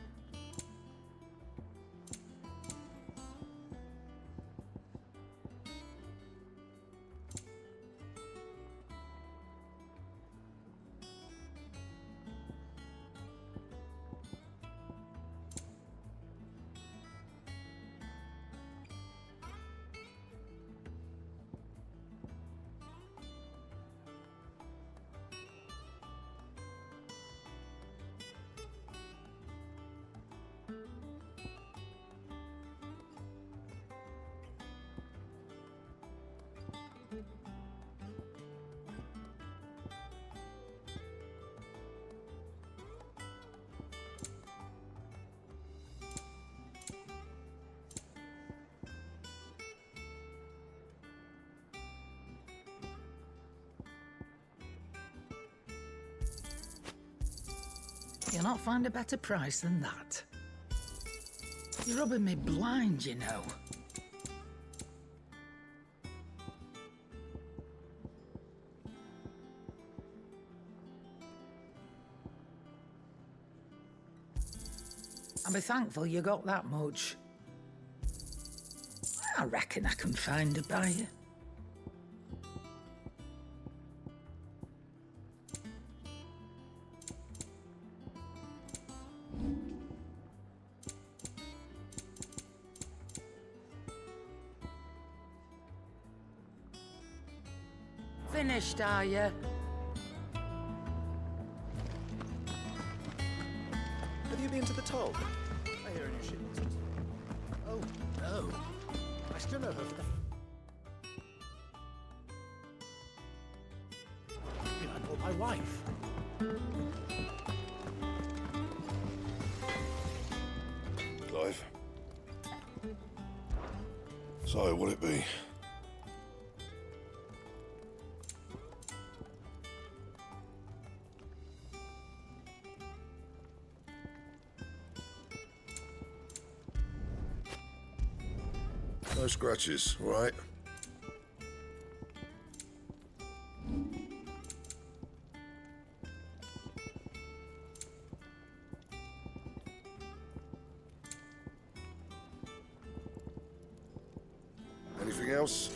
You'll not find a better price than that. You're rubbing me blind, you know. I'll be thankful you got that much. I reckon I can find a buyer. Finished, are you? Have you been to the toll? I hear a new ship. Oh, no. I still know her for the... I bought my wife. Clive. So, what'll it be? No scratches, all right? Anything else?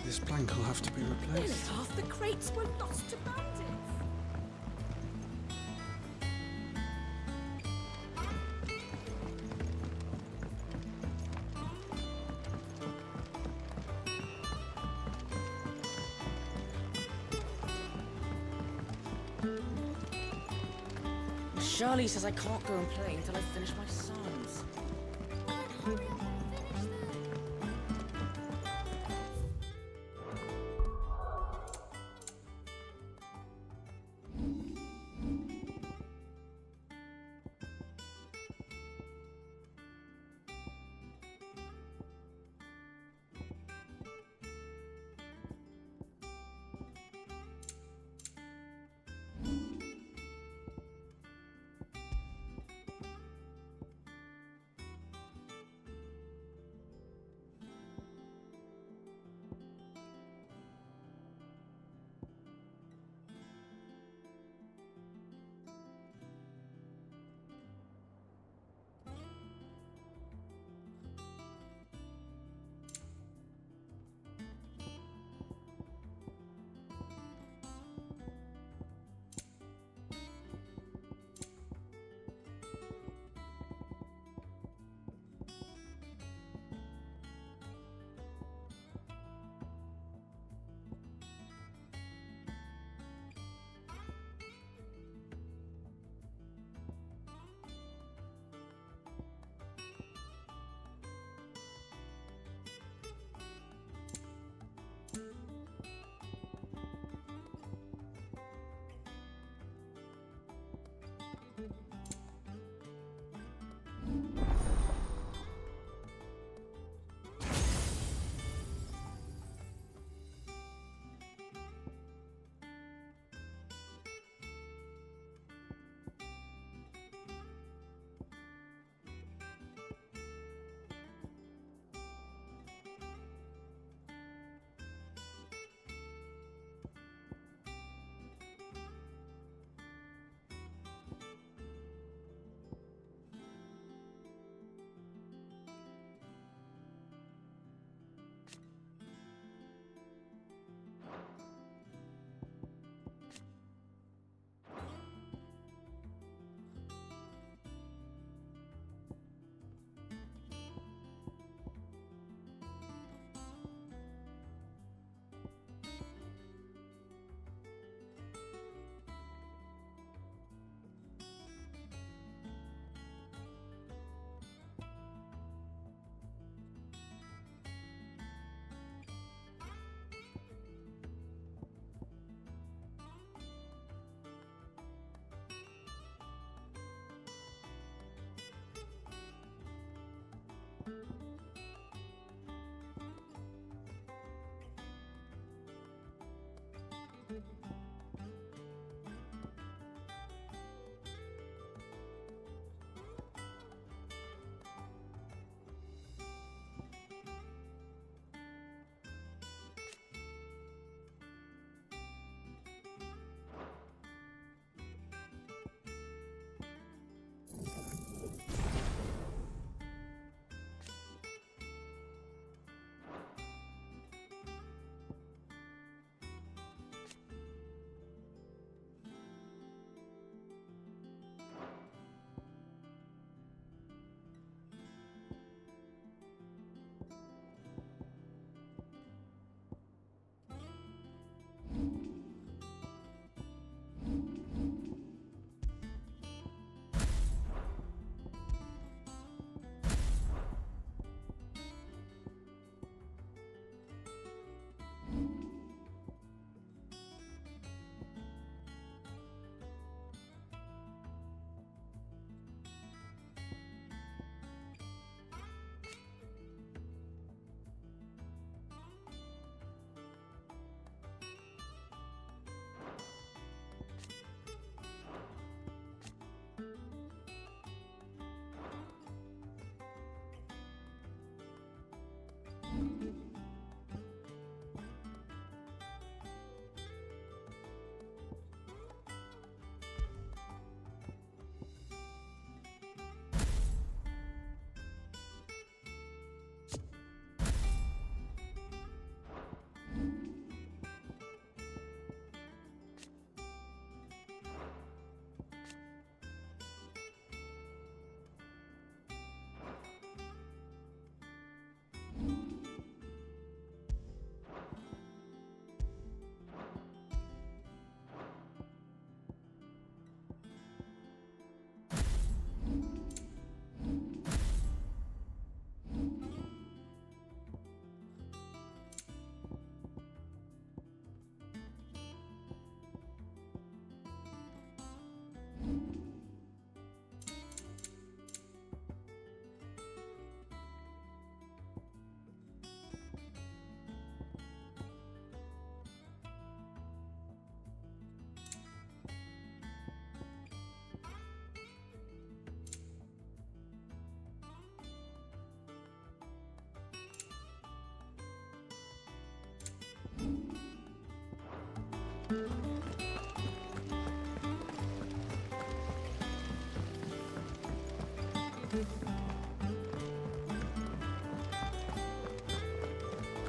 This plank will have to be Nearly replaced. half the crates were lost to bandits. Charlie says I can't go and play until I finish my psalms.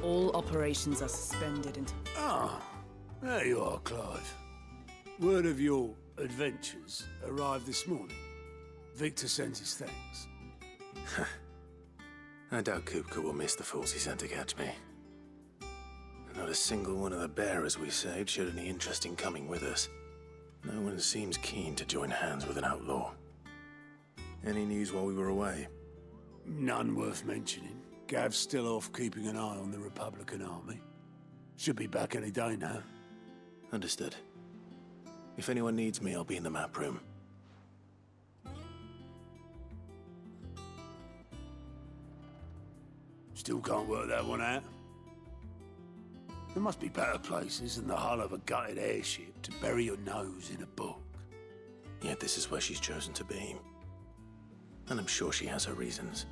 All operations are suspended until... Ah, there you are, Clive. Word of your adventures arrived this morning. Victor sends his thanks. I doubt Kupka will miss the fools he sent to catch me. Not a single one of the bearers we saved showed any interest in coming with us. No one seems keen to join hands with an outlaw. Any news while we were away? None worth mentioning. Gav's still off keeping an eye on the Republican army. Should be back any day now. Understood. If anyone needs me, I'll be in the map room. Still can't work that one out. There must be better places than the hull of a gutted airship to bury your nose in a book. Yet this is where she's chosen to be. And I'm sure she has her reasons.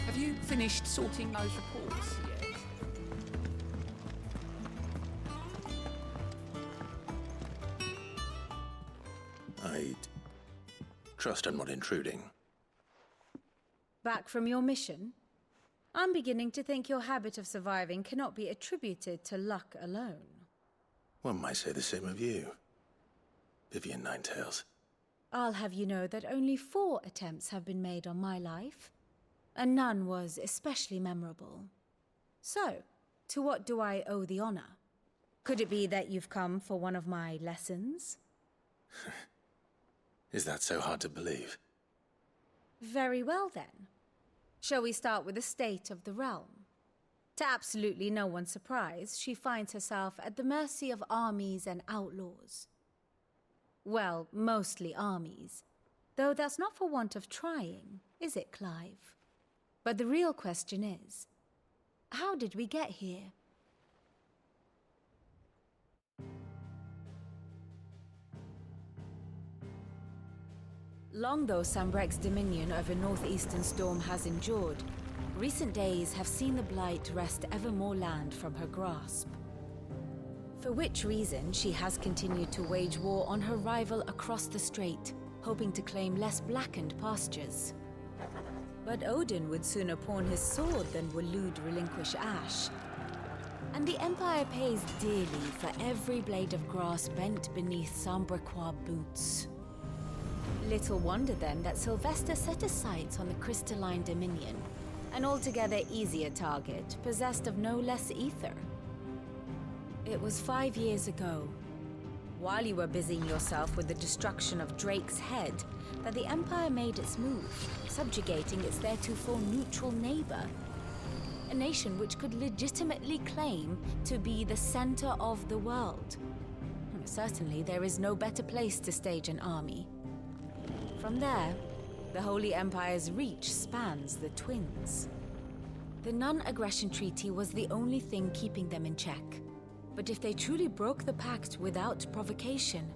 Have you finished sorting those reports yet? I'd trust I'm not intruding. Back from your mission? I'm beginning to think your habit of surviving cannot be attributed to luck alone. One might say the same of you, Vivian Ninetails. I'll have you know that only 4 attempts have been made on my life, and none was especially memorable. So, to what do I owe the honor? Could it be that you've come for one of my lessons? Is that so hard to believe? Very well then. Shall we start with the state of the realm? To absolutely no one's surprise, she finds herself at the mercy of armies and outlaws. Well, mostly armies. Though that's not for want of trying, is it, Clive? But the real question is, how did we get here? Long though Sambrek's dominion over northeastern Storm has endured, recent days have seen the Blight wrest ever more land from her grasp. For which reason she has continued to wage war on her rival across the strait, hoping to claim less blackened pastures. But Odin would sooner pawn his sword than Waloed relinquish Ash. And the Empire pays dearly for every blade of grass bent beneath Sambrequois boots. Little wonder then that Sylvester set his sights on the crystalline dominion, an altogether easier target, possessed of no less ether. It was 5 years ago, while you were busying yourself with the destruction of Drake's head, that the Empire made its move, subjugating its theretofore neutral neighbor. A nation which could legitimately claim to be the center of the world. Certainly, there is no better place to stage an army. From there, the Holy Empire's reach spans the Twins. The non-aggression treaty was the only thing keeping them in check. But if they truly broke the pact without provocation,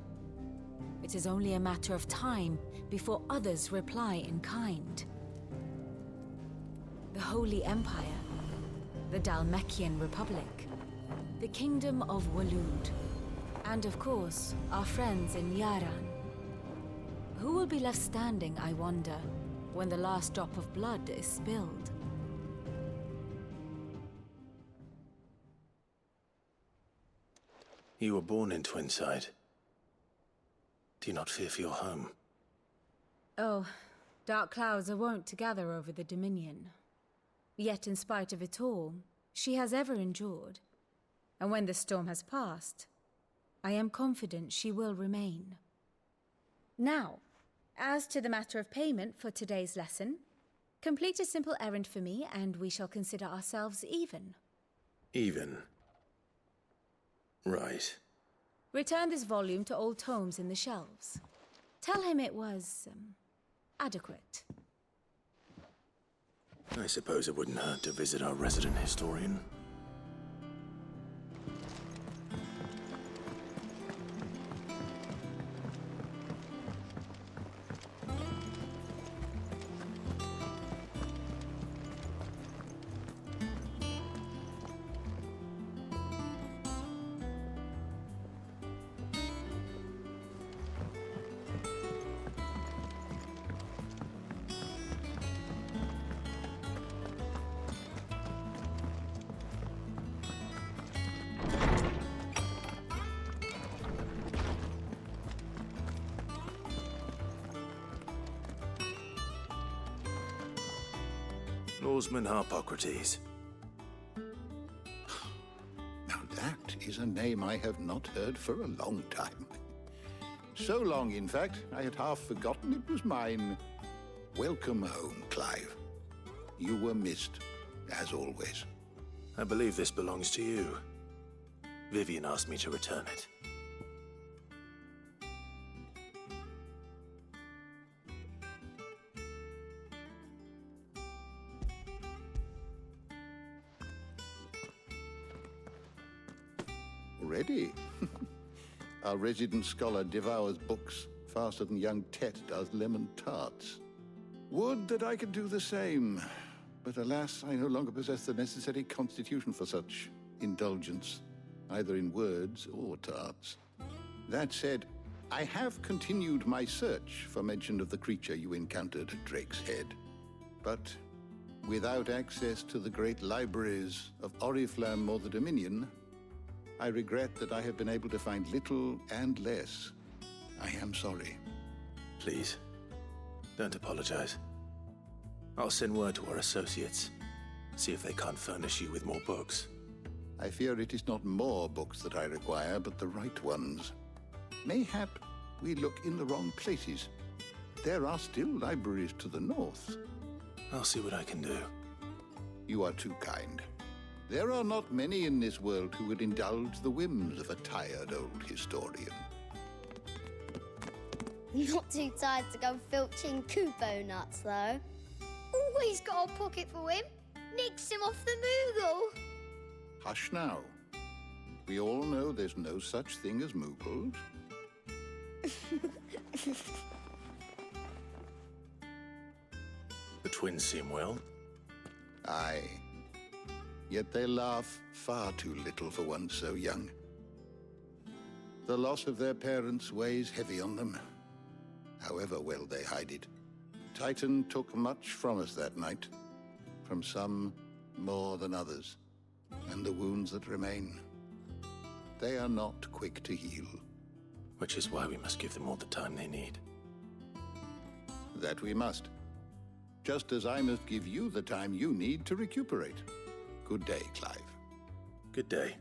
it is only a matter of time before others reply in kind. The Holy Empire, the Dhalmekian Republic, the Kingdom of Waloed, and of course, our friends in Yaran. Who will be left standing, I wonder, when the last drop of blood is spilled? You were born in Twinside. Do you not fear for your home? Oh, dark clouds are wont to gather over the Dominion. Yet in spite of it all, she has ever endured. And when the storm has passed, I am confident she will remain. Now, as to the matter of payment for today's lesson, complete a simple errand for me and we shall consider ourselves even. Even? Right. Return this volume to old tomes in the shelves. Tell him it was, adequate. I suppose it wouldn't hurt to visit our resident historian. Oarsman Harpocrates. Now that is a name I have not heard for a long time. So long, in fact, I had half forgotten it was mine. Welcome home, Clive. You were missed, as always. I believe this belongs to you. Vivian asked me to return it. Ready? Our resident scholar devours books faster than young Tet does lemon tarts. Would that I could do the same, but alas, I no longer possess the necessary constitution for such indulgence, either in words or tarts. That said, I have continued my search for mention of the creature you encountered at Drake's Head, but without access to the great libraries of Oriflamme or the Dominion, I regret that I have been able to find little and less. I am sorry. Please, don't apologize. I'll send word to our associates, see if they can't furnish you with more books. I fear it is not more books that I require, but the right ones. Mayhap we look in the wrong places. There are still libraries to the north. I'll see what I can do. You are too kind. There are not many in this world who would indulge the whims of a tired old historian. Not too tired to go filching Kupo nuts, though. Always got a pocket for him. Nicks him off the Moogle. Hush now. We all know there's no such thing as Moogles. The twins seem well. Aye. Yet they laugh far too little for one so young. The loss of their parents weighs heavy on them, however well they hide it. Titan took much from us that night, from some more than others, and the wounds that remain, they are not quick to heal. Which is why we must give them all the time they need. That we must. Just as I must give you the time you need to recuperate. Good day, Clive. Good day.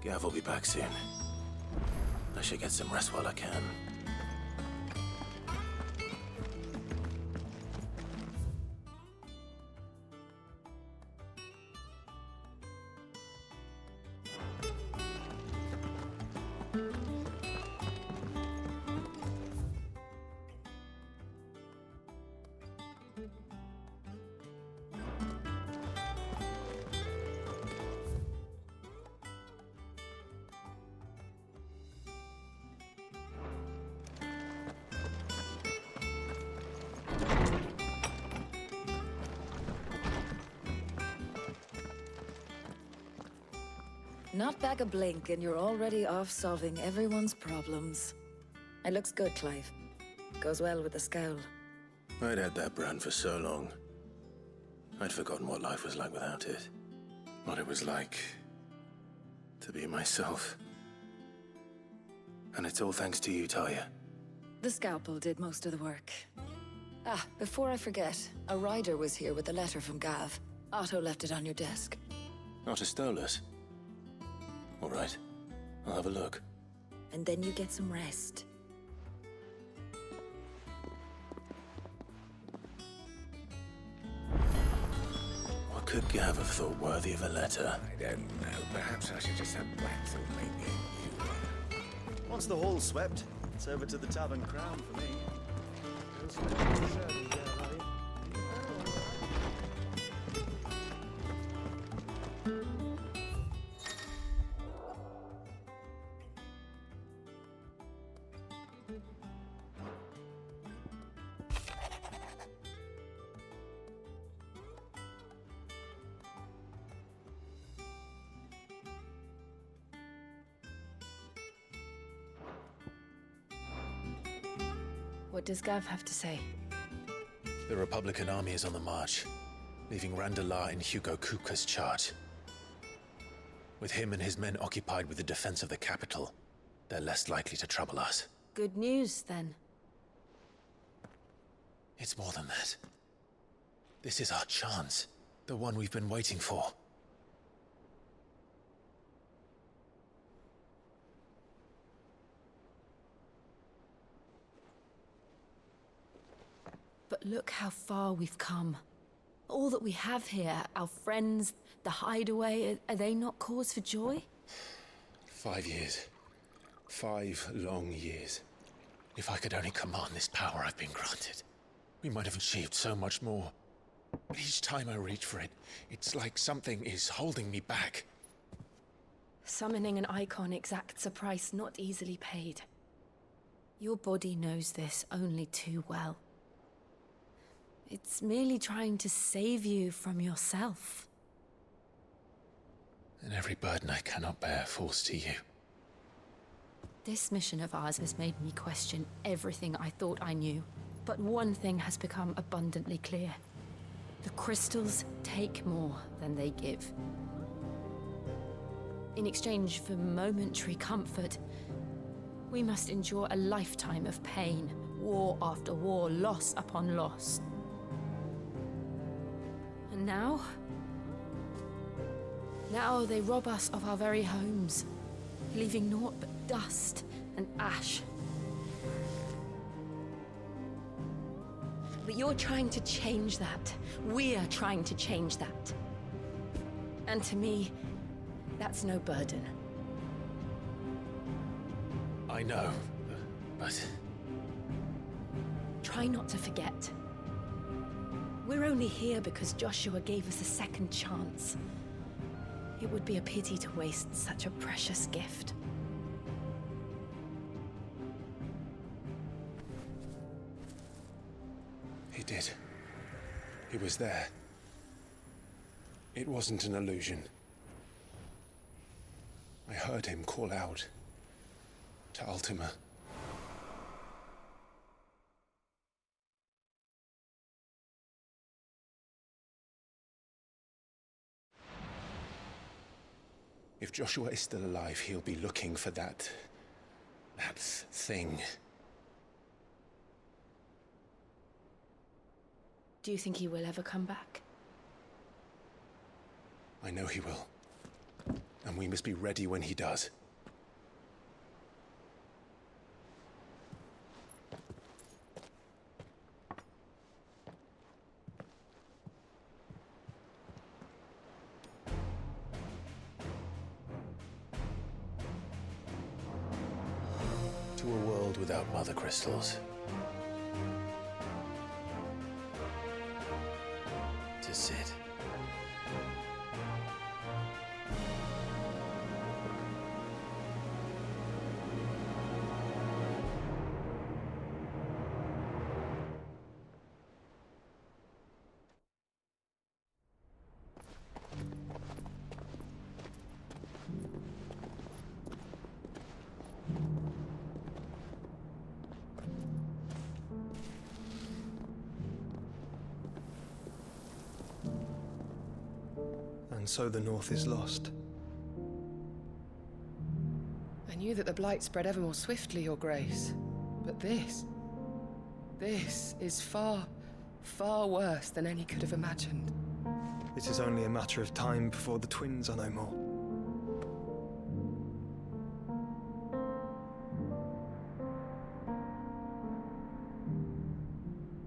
Gav will be back soon. I should get some rest while I can. Not back a blink and you're already off solving everyone's problems. It looks good, Clive. Goes well with the scowl. I'd had that brand for so long. I'd forgotten what life was like without it. What it was like to be myself. And it's all thanks to you, Talia. The scalpel did most of the work. Ah, before I forget, a rider was here with a letter from Gav. Otto left it on your desk. Not a stolus. All right, I'll have a look. And then you get some rest. What could Gav have thought worthy of a letter? I don't know. Perhaps I should just have Blackthorn make me a new one. Once the hall's swept, it's over to the Tavern Crown for me. What does Gav have to say? The Republican army is on the march, leaving Randalar in Hugo Kupka's charge. With him and his men occupied with the defense of the capital, they're less likely to trouble us. Good news, then. It's more than that. This is our chance. The one we've been waiting for. But look how far we've come. All that we have here, our friends, the hideaway, are they not cause for joy? 5 years. 5 long years. If I could only command this power I've been granted, we might have achieved so much more. But each time I reach for it, it's like something is holding me back. Summoning an icon exacts a price not easily paid. Your body knows this only too well. It's merely trying to save you from yourself. And every burden I cannot bear falls to you. This mission of ours has made me question everything I thought I knew. But one thing has become abundantly clear. The crystals take more than they give. In exchange for momentary comfort, we must endure a lifetime of pain, war after war, loss upon loss. And now they rob us of our very homes, leaving naught but dust and ash. But you're trying to change that. We're trying to change that. And to me, that's no burden. I know, but... Try not to forget. We're only here because Joshua gave us a second chance. It would be a pity to waste such a precious gift. He did. He was there. It wasn't an illusion. I heard him call out to Ultima. If Joshua is still alive, he'll be looking for that thing. Do you think he will ever come back? I know he will. And we must be ready when he does. To a world without mother crystals. To Sid. And so the North is lost. I knew that the Blight spread ever more swiftly, Your Grace. But this is far, far worse than any could have imagined. It is only a matter of time before the twins are no more.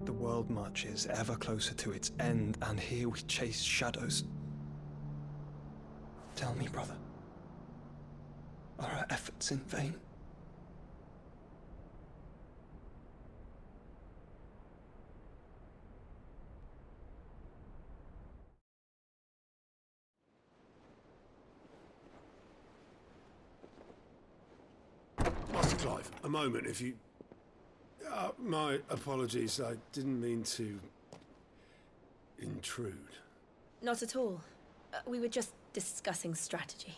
The world marches ever closer to its end, and here we chase shadows. Tell me, brother, are our efforts in vain? Master Clive, a moment, if you... my apologies, I didn't mean to... intrude. Not at all. We were just discussing strategy.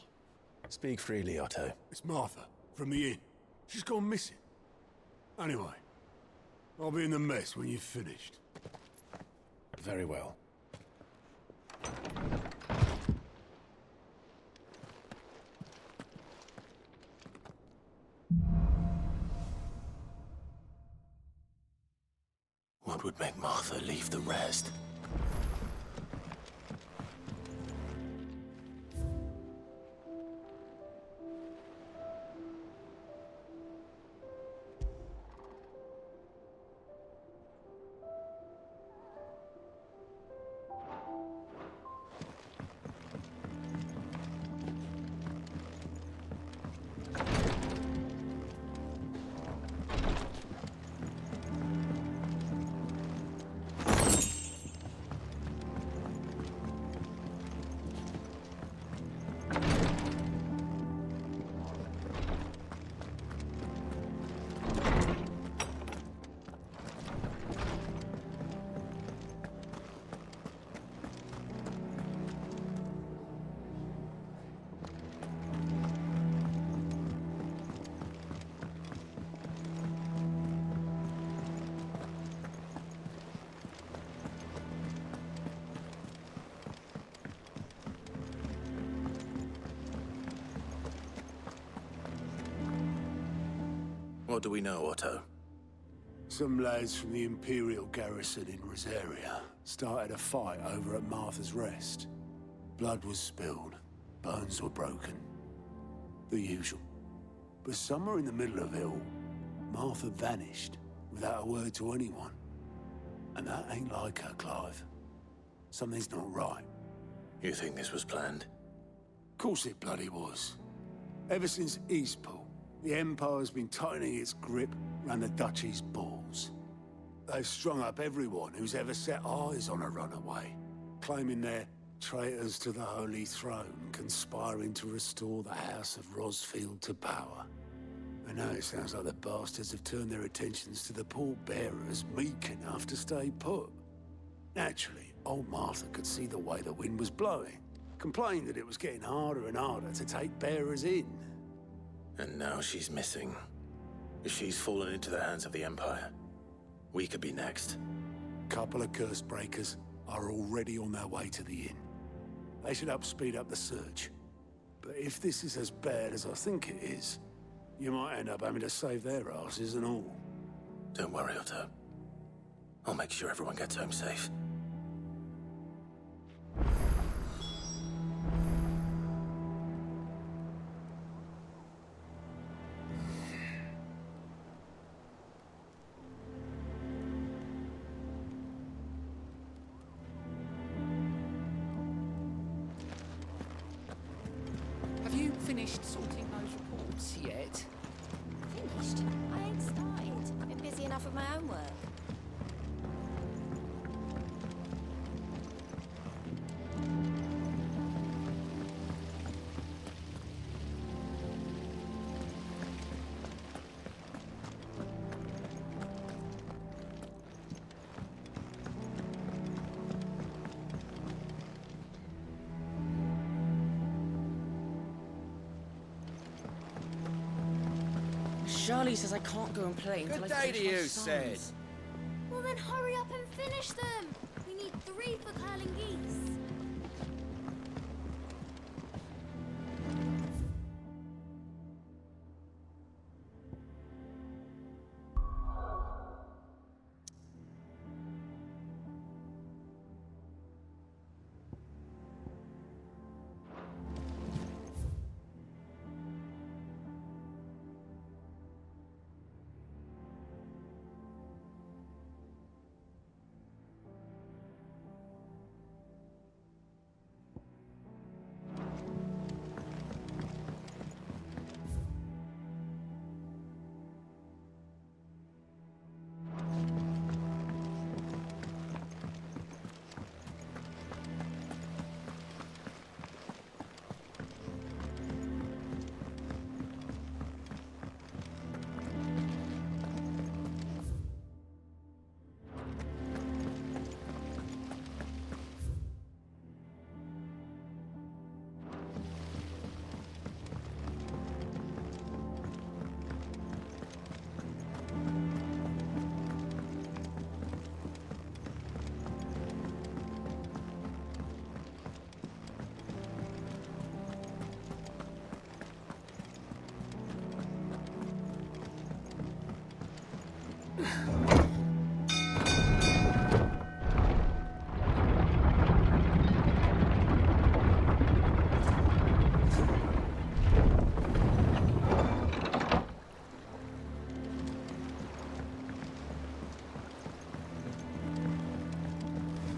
Speak freely, Otto. It's Martha, from the inn. She's gone missing. Anyway, I'll be in the mess when you've finished. Very well. What would make Martha leave the rest? What do we know, Otto? Some lads from the Imperial garrison in Rosaria started a fight over at Martha's Rest. Blood was spilled, bones were broken. The usual. But somewhere in the middle of it all, Martha vanished without a word to anyone. And that ain't like her, Clive. Something's not right. You think this was planned? Of course it bloody was. Ever since Eastpool, the Empire's been tightening its grip around the Duchy's balls. They've strung up everyone who's ever set eyes on a runaway, claiming they're traitors to the Holy Throne, conspiring to restore the House of Rosfield to power. And now it sounds like the bastards have turned their attentions to the pallbearers meek enough to stay put. Naturally, old Martha could see the way the wind was blowing, complained that it was getting harder and harder to take bearers in. And now she's missing. If she's fallen into the hands of the Empire, we could be next. Couple of curse breakers are already on their way to the inn. They should help speed up the search. But if this is as bad as I think it is, you might end up having to save their asses and all. Don't worry, Otto. I'll make sure everyone gets home safe. Have you finished sorting those reports yet? Finished? I ain't started. Been busy enough with my own work. Charlie says I can't go and play until Good I day finish to my you, sums. Sid. Well then hurry up and finish them! We need 3 for curling geese.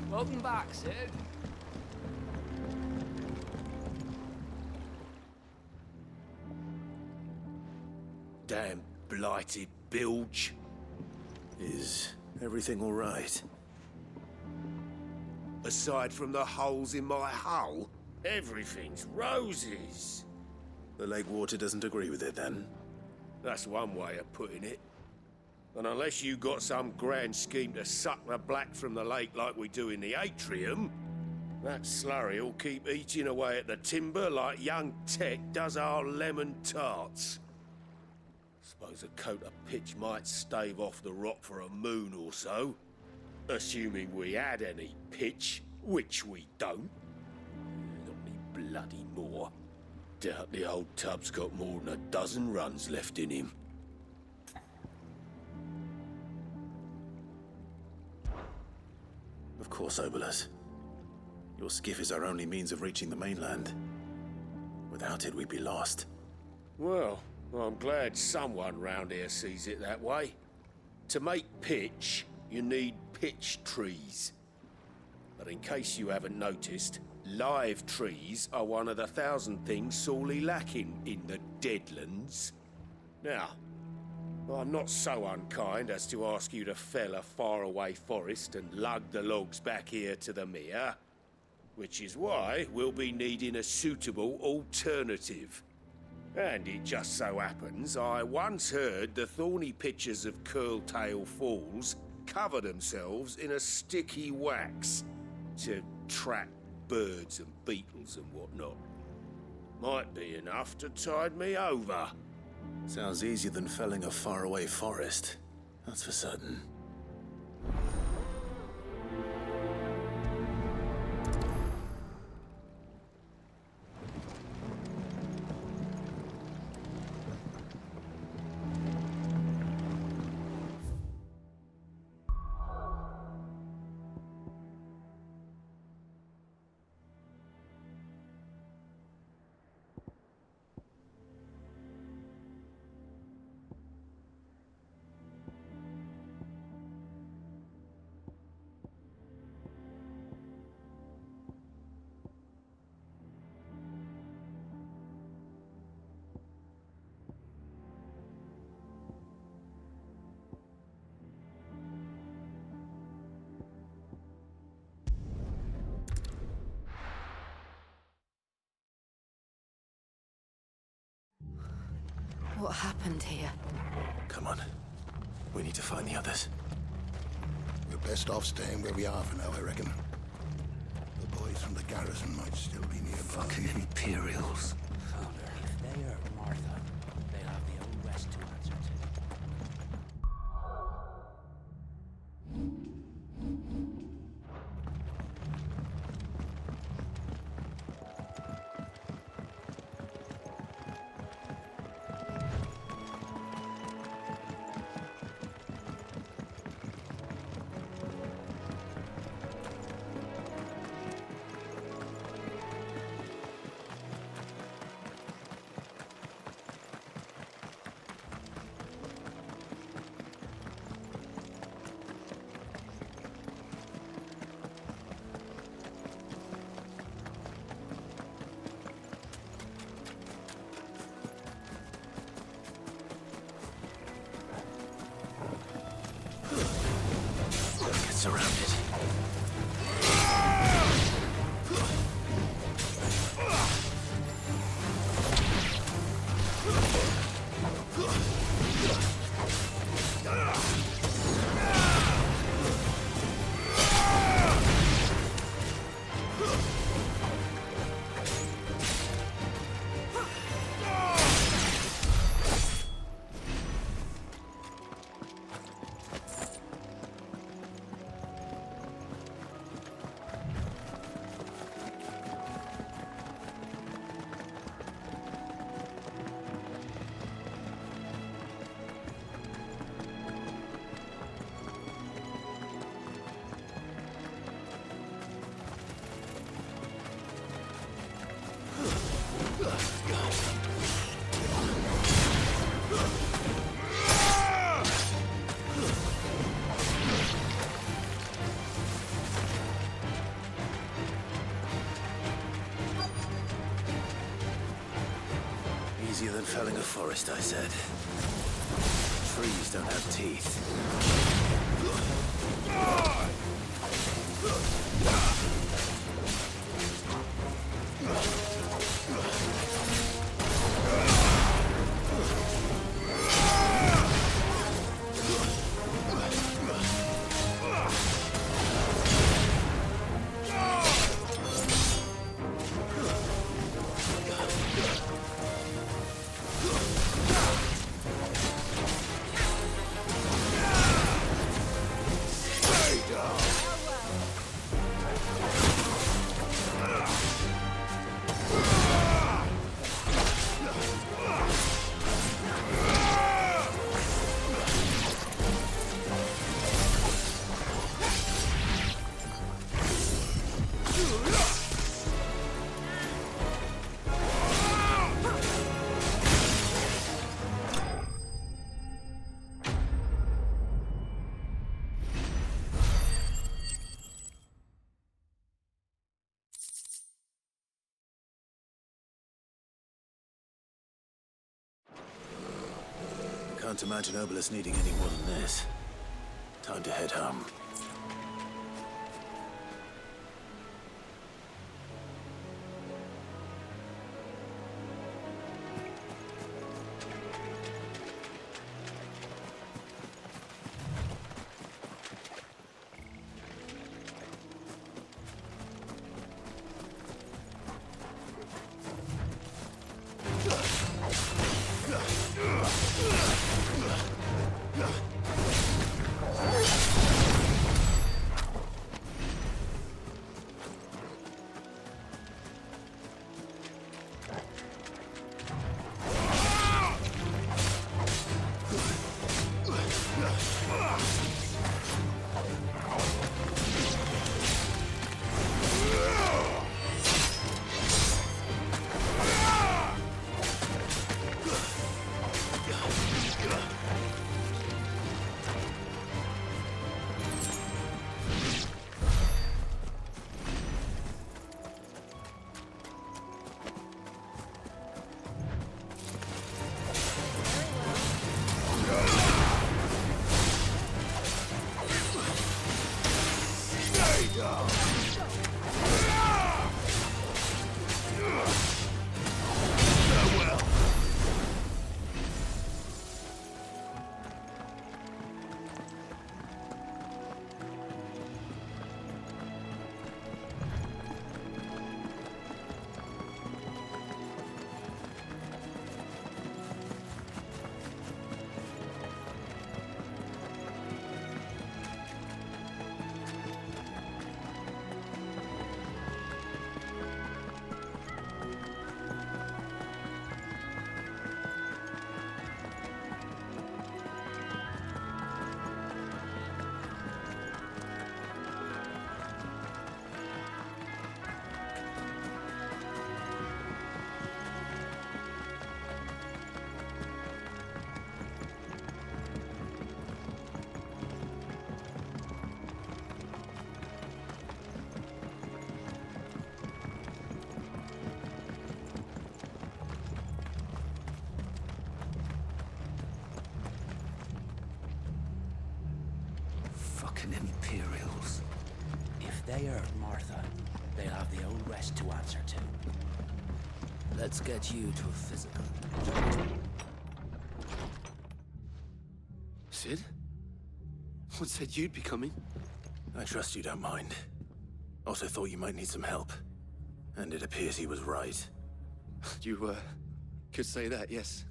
Welcome back, Sid. Damn blighted bilge. Is everything all right? Aside from the holes in my hull, everything's roses. The lake water doesn't agree with it, then? That's one way of putting it. And unless you got some grand scheme to suck the black from the lake like we do in the atrium, that slurry'll keep eating away at the timber like young Tech does our lemon tarts. Suppose a coat of pitch might stave off the rot for a moon or so. Assuming we had any pitch, which we don't. Not any bloody more. Doubt the old tub's got more than a dozen runs left in him. course, Obolus. Your skiff is our only means of reaching the mainland. Without it, we'd be lost. Well, I'm glad someone round here sees it that way. To make pitch, you need pitch trees. But in case you haven't noticed, live trees are one of the 1,000 things sorely lacking in the Deadlands. Now, I'm not so unkind as to ask you to fell a faraway forest and lug the logs back here to the mere, which is why we'll be needing a suitable alternative. And it just so happens I once heard the thorny pitchers of Curltail Falls cover themselves in a sticky wax to trap birds and beetles and whatnot. Might be enough to tide me over. Sounds easier than felling a faraway forest. That's for certain. What happened here? Come on. We need to find the others. We're best off staying where we are for now, I reckon. The boys from the garrison might still be nearby. Fucking Imperials. Father, if they are Martha, they'll have the old West to answer to. Surrounded. Easier than felling a forest, I said. Trees don't have teeth. Can't imagine Obelisk needing any more than this. Time to head home. Imperials. If they hurt Martha, they'll have the old West to answer to. Let's get you to a physical. Sid? What said you'd be coming? I trust you don't mind. Also thought you might need some help. And it appears he was right. You, could say that, yes.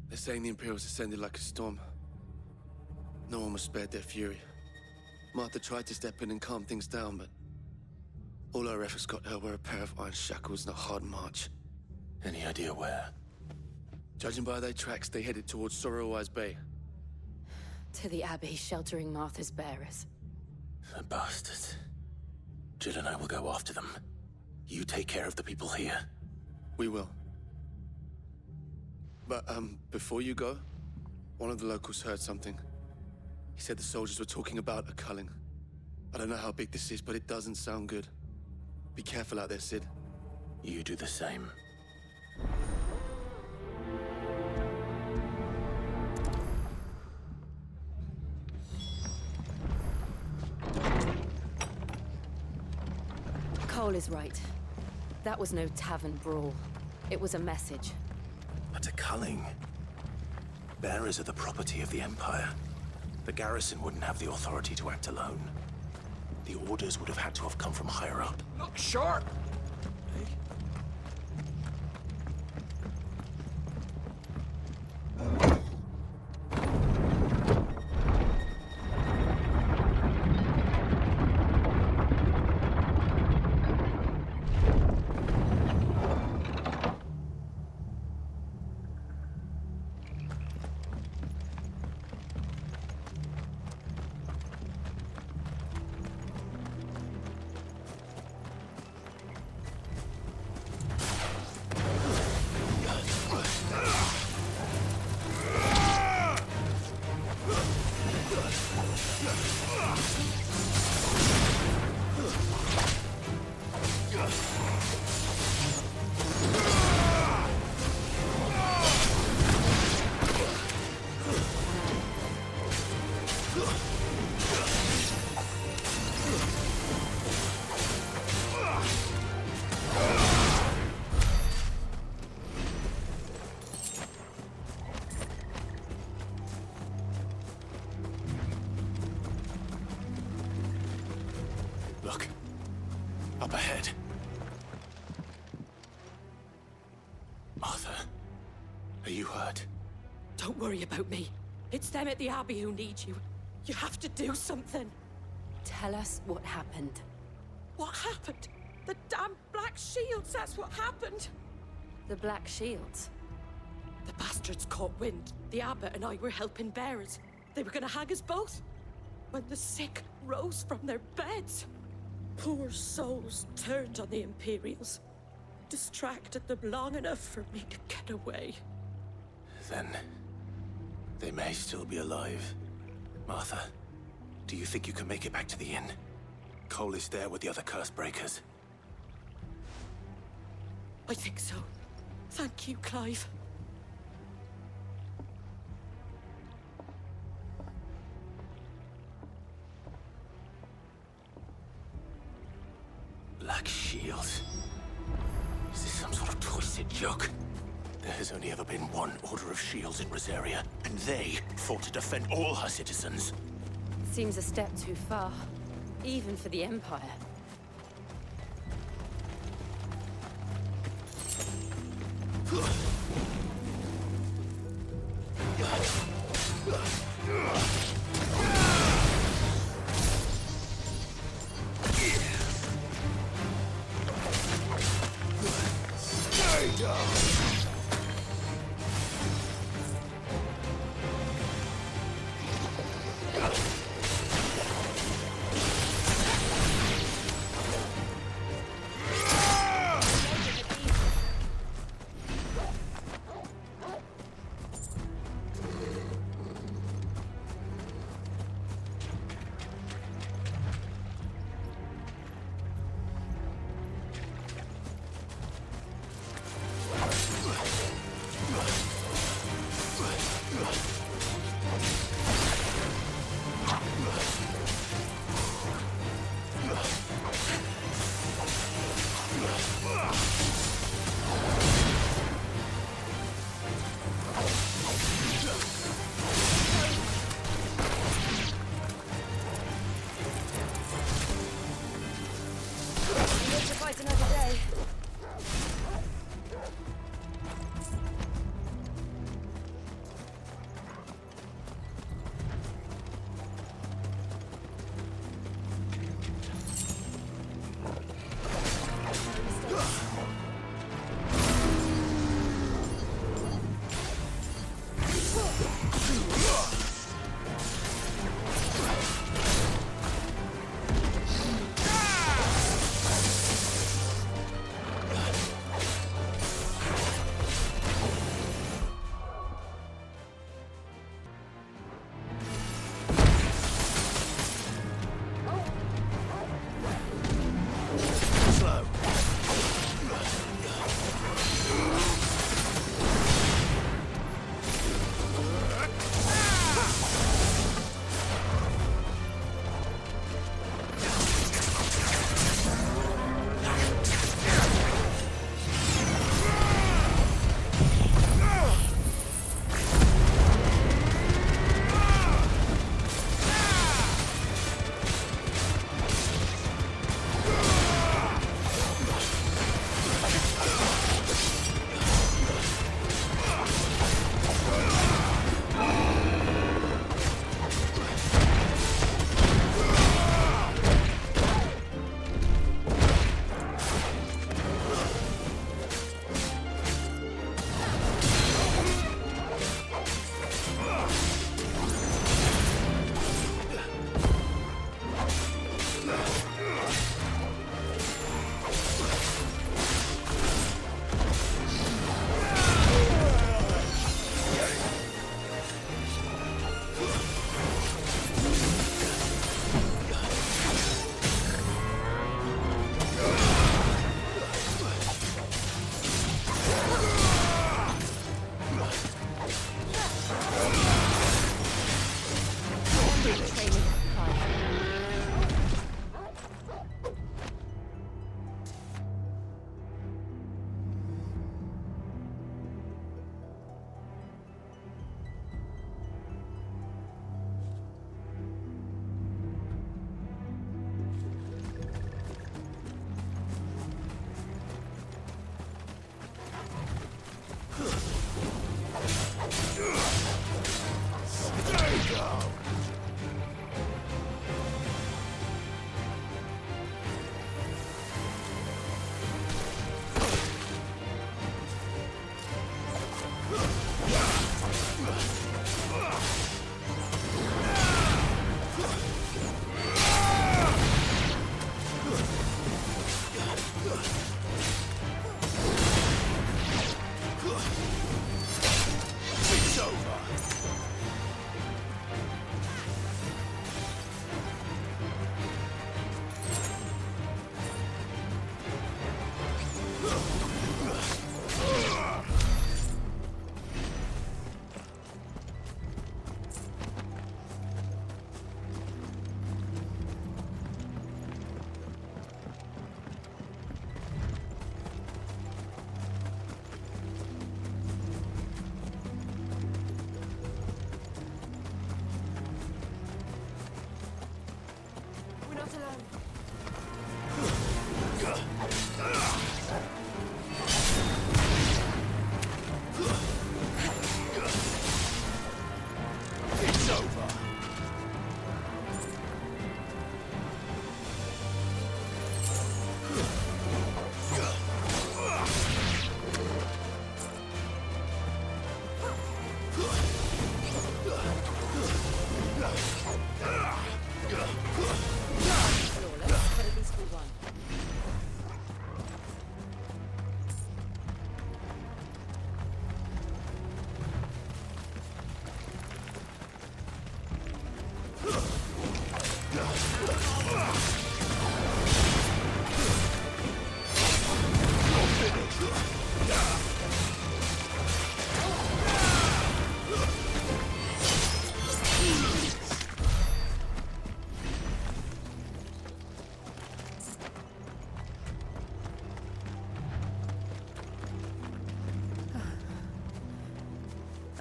They're saying the Imperials ascended like a storm. No one was spared their fury. Martha tried to step in and calm things down, but all our efforts got her were a pair of iron shackles and a hard march. Any idea where? Judging by their tracks, they headed towards Sorrowwise Bay. To the Abbey sheltering Martha's bearers. The bastards. Jill and I will go after them. You take care of the people here. We will. But, before you go, one of the locals heard something. He said the soldiers were talking about a culling. I don't know how big this is, but it doesn't sound good. Be careful out there, Sid. You do the same. Cole is right. That was no tavern brawl. It was a message. But a culling. Bearers are the property of the Empire. The garrison wouldn't have the authority to act alone. The orders would have had to have come from higher up. Look sharp! Look. Up ahead. Martha, are you hurt? Don't worry about me. It's them at the Abbey who need you. You have to do something. Tell us what happened. What happened? The damn Black Shields, that's what happened. The Black Shields? The bastards caught wind. The Abbot and I were helping bearers. They were gonna hang us both. When the sick rose from their beds. Poor souls turned on the Imperials. Distracted them long enough for me to get away. Then they may still be alive. Martha, do you think you can make it back to the inn? Cole is there with the other curse breakers. I think so. Thank you, Clive. Black Shields? Is this some sort of twisted joke? There has only ever been one Order of Shields in Rosaria, and they fought to defend all her citizens. Seems a step too far, even for the Empire. Stay down!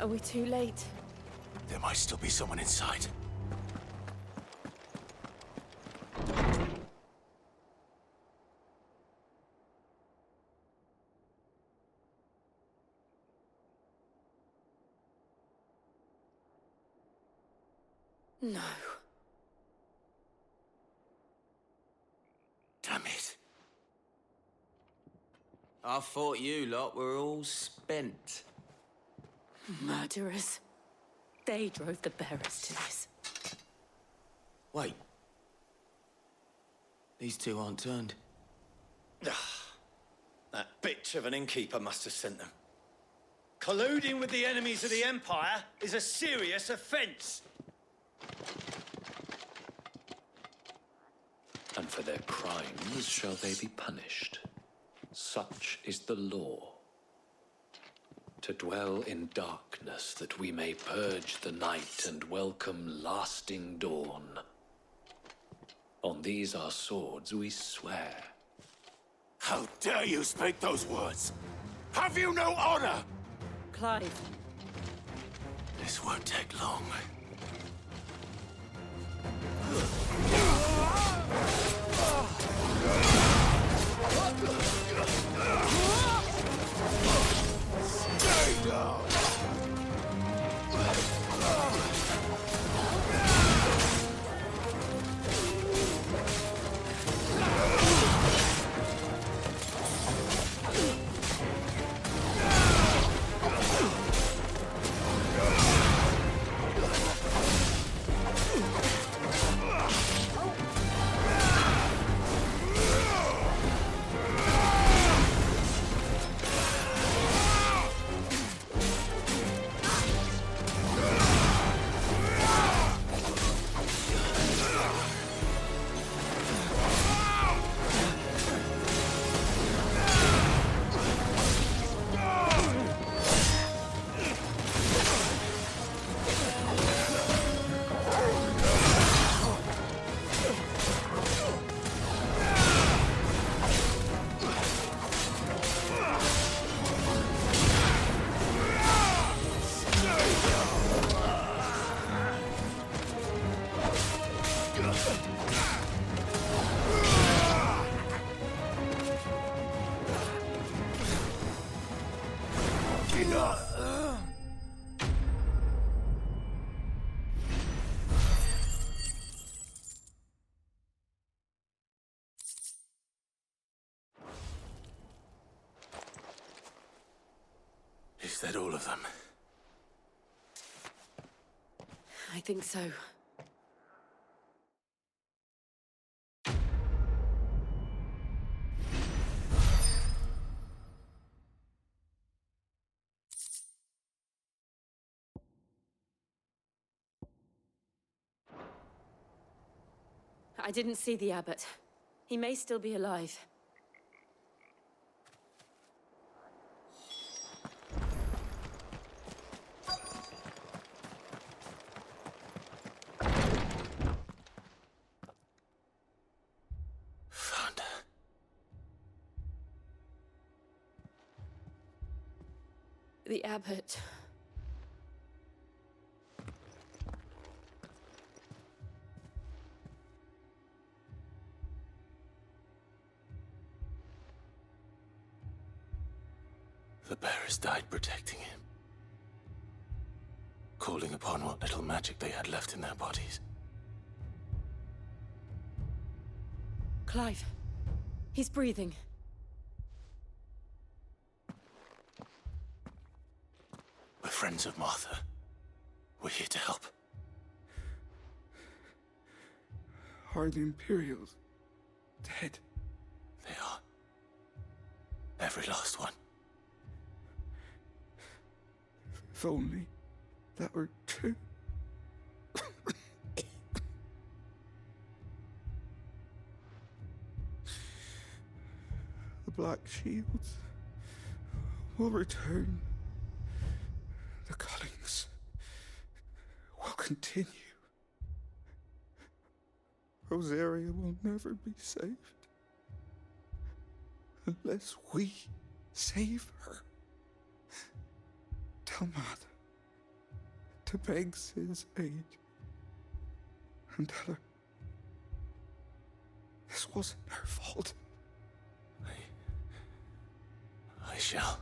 Are we too late? There might still be someone inside. No. Damn it. I thought you lot were all spent. Murderers. They drove the bearers to this. Wait. These two aren't turned. That bitch of an innkeeper must have sent them. Colluding with the enemies of the Empire is a serious offense. And for their crimes shall they be punished. Such is the law. To dwell in darkness that we may purge the night and welcome lasting dawn. On these our swords we swear. How dare you speak those words? Have you no honor? Clive. This won't take long. Stay down! Is that all of them? I think so. I didn't see the abbot. He may still be alive. Found her. The abbot. The bearers died protecting him. Calling upon what little magic they had left in their bodies. Clive. He's breathing. We're friends of Martha. We're here to help. Are the Imperials dead? They are. Every last one. If only that were true. The Black Shields will return. The cullings will continue. Rosaria will never be saved unless we save her. Tell Mother to beg Sin's aid and tell her this wasn't her fault. I shall.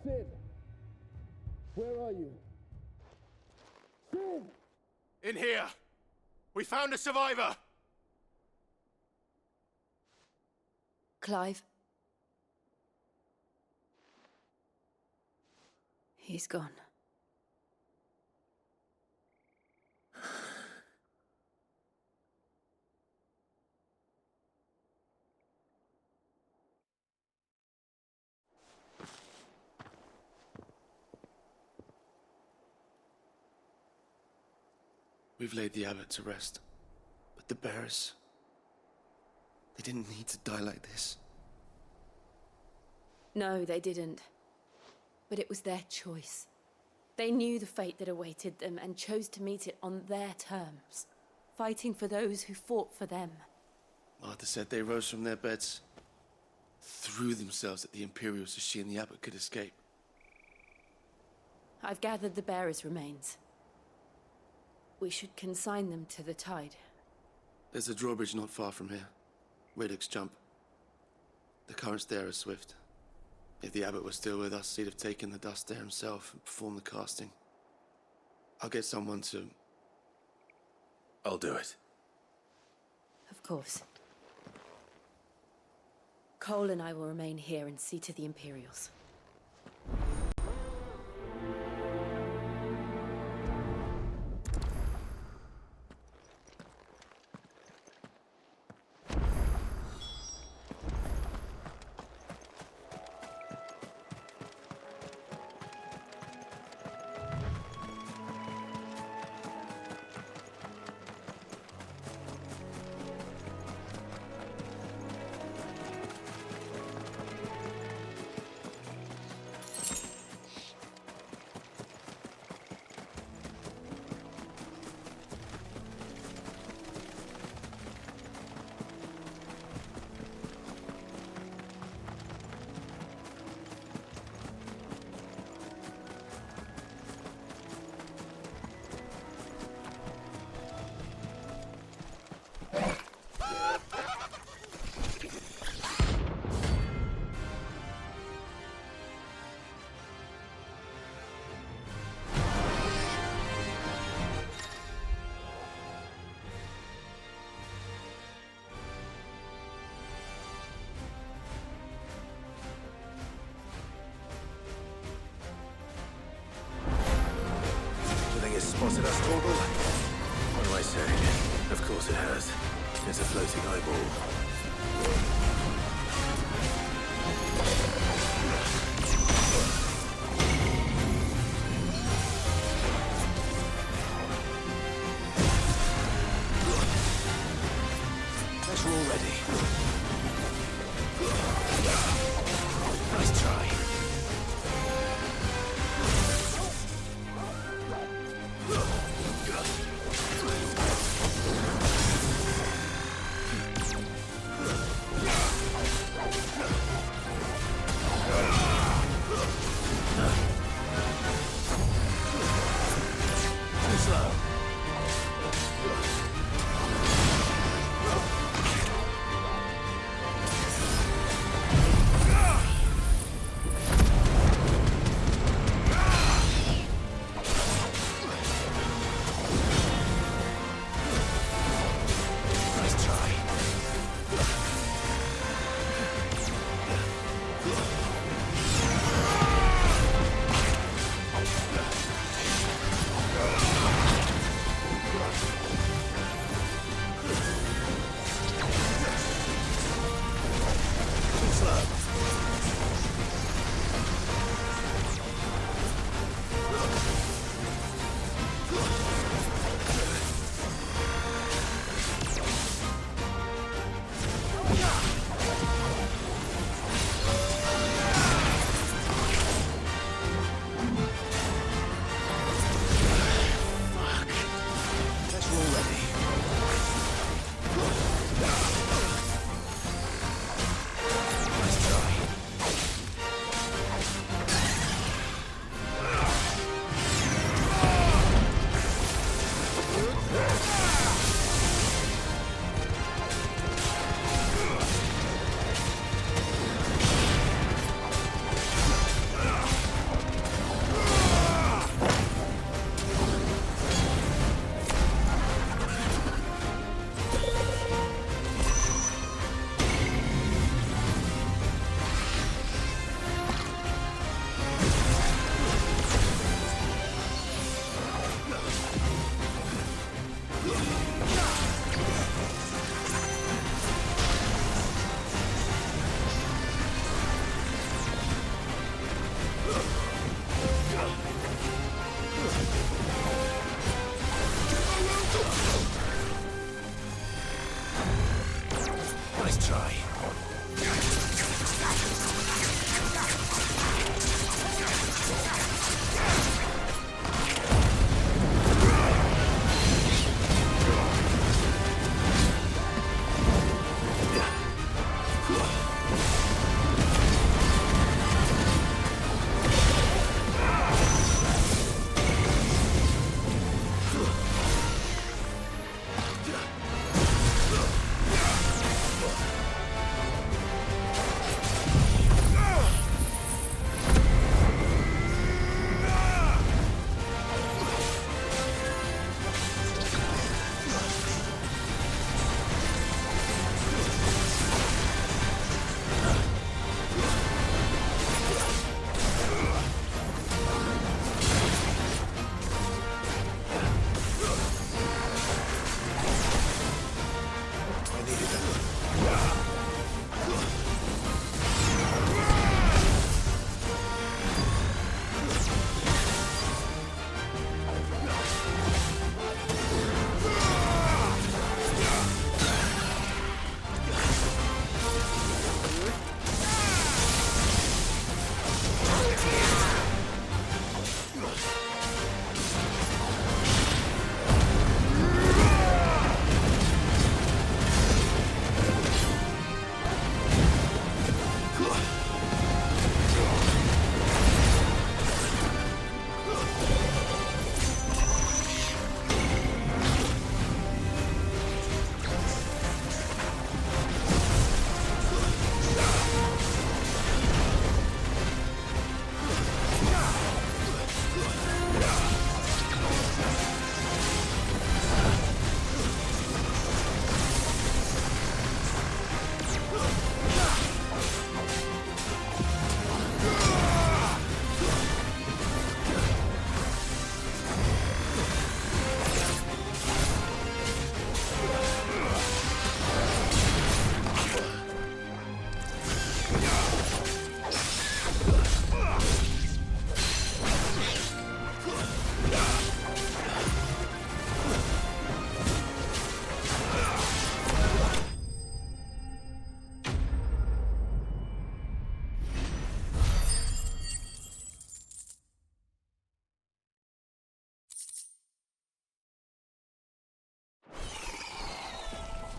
Sin! Where are you? Sin! In here! We found a survivor! Clive. He's gone. We've laid the abbot to rest. But the bearers... they didn't need to die like this. No, they didn't. But it was their choice. They knew the fate that awaited them and chose to meet it on their terms, fighting for those who fought for them. Martha said they rose from their beds, threw themselves at the Imperials so she and the abbot could escape. I've gathered the bearers' remains. We should consign them to the tide. There's a drawbridge not far from here. Radix Jump. The currents there are swift. If the abbot was still with us, he'd have taken the dust there himself and performed the casting. I'll get someone to... I'll do it. Of course. Cole and I will remain here and see to the Imperials. Spotted us, Torgal? What do I say? Of course it has. It's a floating eyeball. Guess we're all ready. Nice try.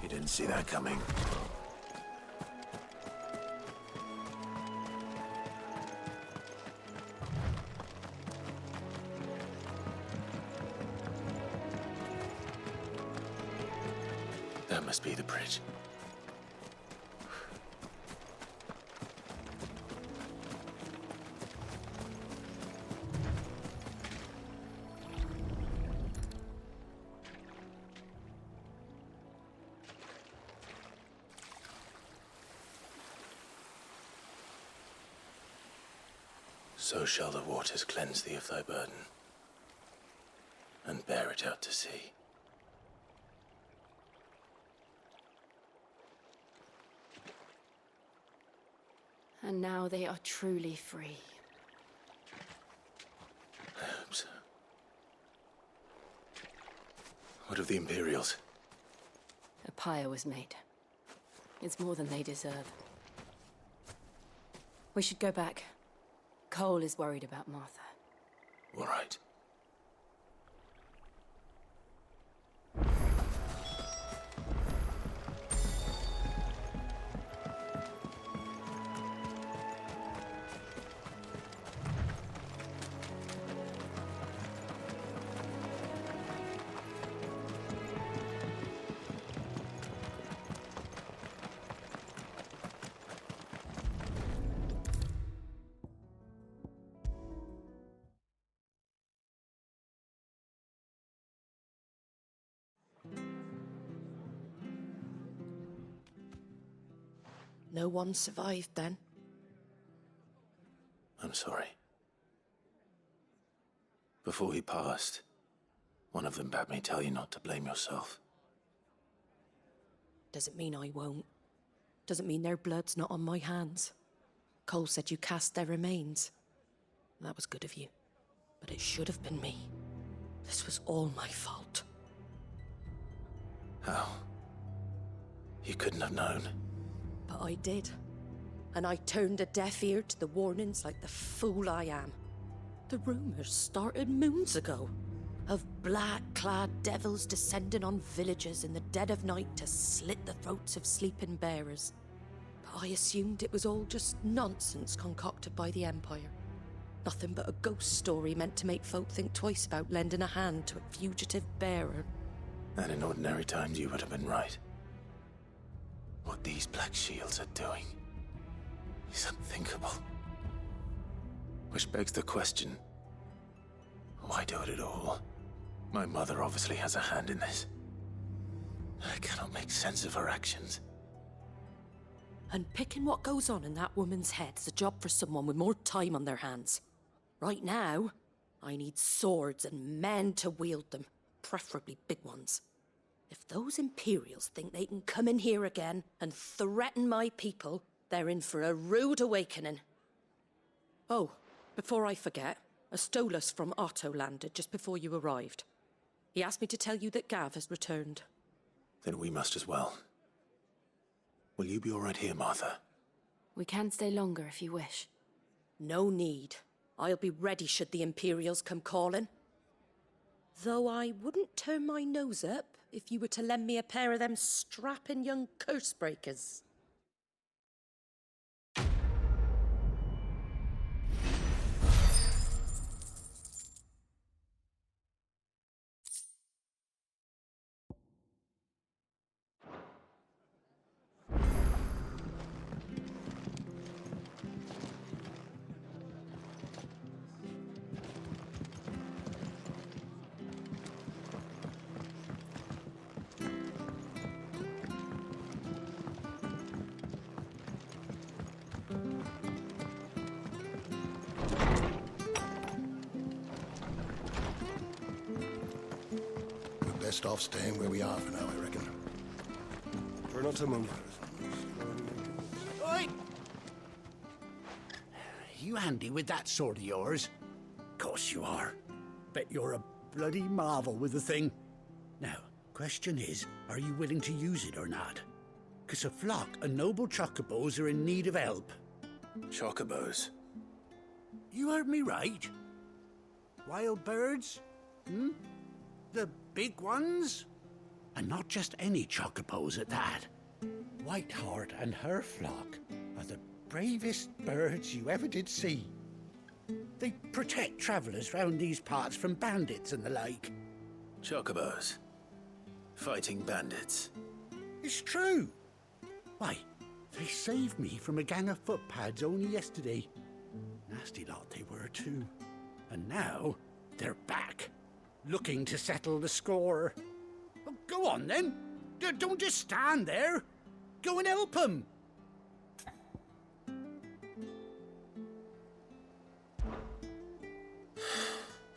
You didn't see that coming. That must be the bridge. So shall the waters cleanse thee of thy burden, and bear it out to sea. And now they are truly free. I hope so. What of the Imperials? A pyre was made. It's more than they deserve. We should go back. Cole is worried about Martha. All right. No one survived then? I'm sorry. Before he passed, one of them bade me tell you not to blame yourself. Doesn't mean I won't. Doesn't mean their blood's not on my hands. Cole said you cast their remains. That was good of you. But it should have been me. This was all my fault. How? You couldn't have known. But I did. And I turned a deaf ear to the warnings like the fool I am. The rumors started moons ago. Of black-clad devils descending on villages in the dead of night to slit the throats of sleeping bearers. I assumed it was all just nonsense concocted by the Empire. Nothing but a ghost story meant to make folk think twice about lending a hand to a fugitive bearer. And in ordinary times you would have been right. What these Black Shields are doing is unthinkable. Which begs the question, why do it at all? My mother obviously has a hand in this. I cannot make sense of her actions. Unpicking what goes on in that woman's head is a job for someone with more time on their hands. Right now, I need swords and men to wield them, preferably big ones. If those Imperials think they can come in here again and threaten my people, they're in for a rude awakening. Oh, before I forget, a Stolas from Otto landed just before you arrived. He asked me to tell you that Gav has returned. Then we must as well. Will you be all right here, Martha? We can stay longer if you wish. No need. I'll be ready should the Imperials come calling. Though I wouldn't turn my nose up if you were to lend me a pair of them strapping young curse breakers. Best off staying where we are for now, I reckon. Try not to move. Oi! You handy with that sword of yours? Course you are. Bet you're a bloody marvel with the thing. Now, question is, are you willing to use it or not? 'Cause a flock of noble chocobos are in need of help. Chocobos? You heard me right. Wild birds? Hmm? The big ones? And not just any chocobos at that. Whiteheart and her flock are the bravest birds you ever did see. They protect travellers round these parts from bandits and the like. Chocobos? Fighting bandits? It's true. Why, they saved me from a gang of footpads only yesterday. Nasty lot they were too. And now they're back, looking to settle the score. Well, go on then. Don't just stand there. Go and help them.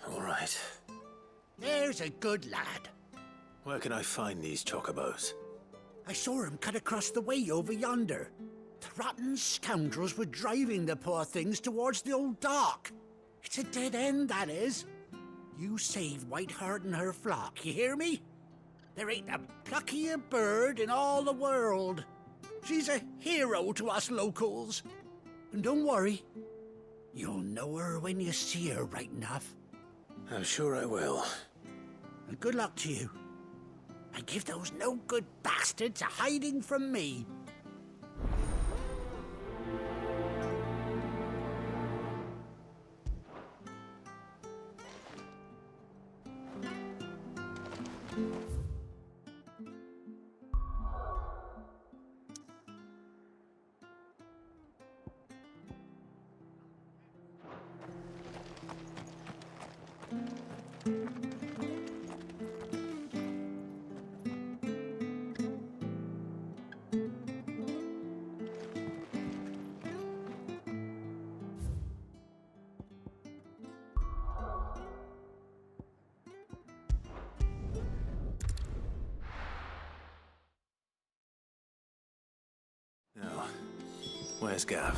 All right. There's a good lad. Where can I find these chocobos? I saw him cut across the way over yonder. The rotten scoundrels were driving the poor things towards the old dock. It's a dead end, that is. You save Whiteheart and her flock, you hear me? There ain't a pluckier bird in all the world. She's a hero to us locals. And don't worry, you'll know her when you see her right enough. I'm sure I will. And good luck to you. And give those no-good bastards a hiding from me. Now, where's Gav?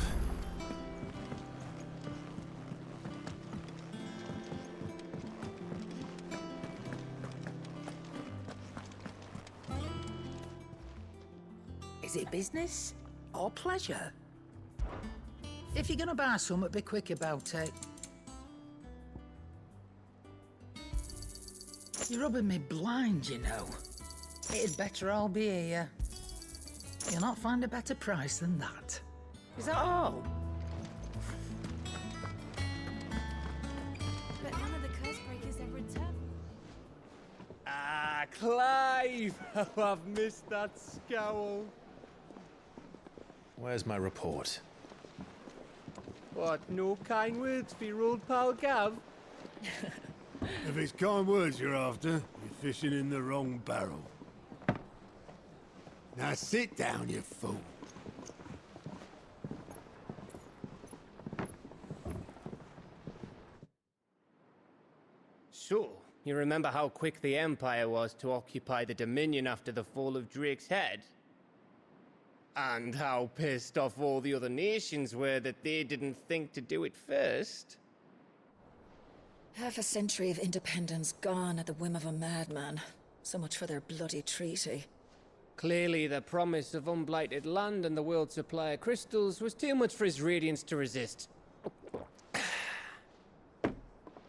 Is it business or pleasure? If you're gonna buy something, be quick about it. You're rubbing me blind, you know. It'd better all be here. You'll not find a better price than that. Is that all? Bet none of the curse breakers ever return. Ah, Clive! Oh, I've missed that scowl. Where's my report? What, no kind words for your old pal Gav? If it's kind words you're after, you're fishing in the wrong barrel. Now sit down, you fool. So, you remember how quick the Empire was to occupy the Dominion after the fall of Drake's head? And how pissed off all the other nations were that they didn't think to do it first? Half a century of independence gone at the whim of a madman. So much for their bloody treaty. Clearly, the promise of unblighted land and the world's supply of crystals was too much for his radiance to resist.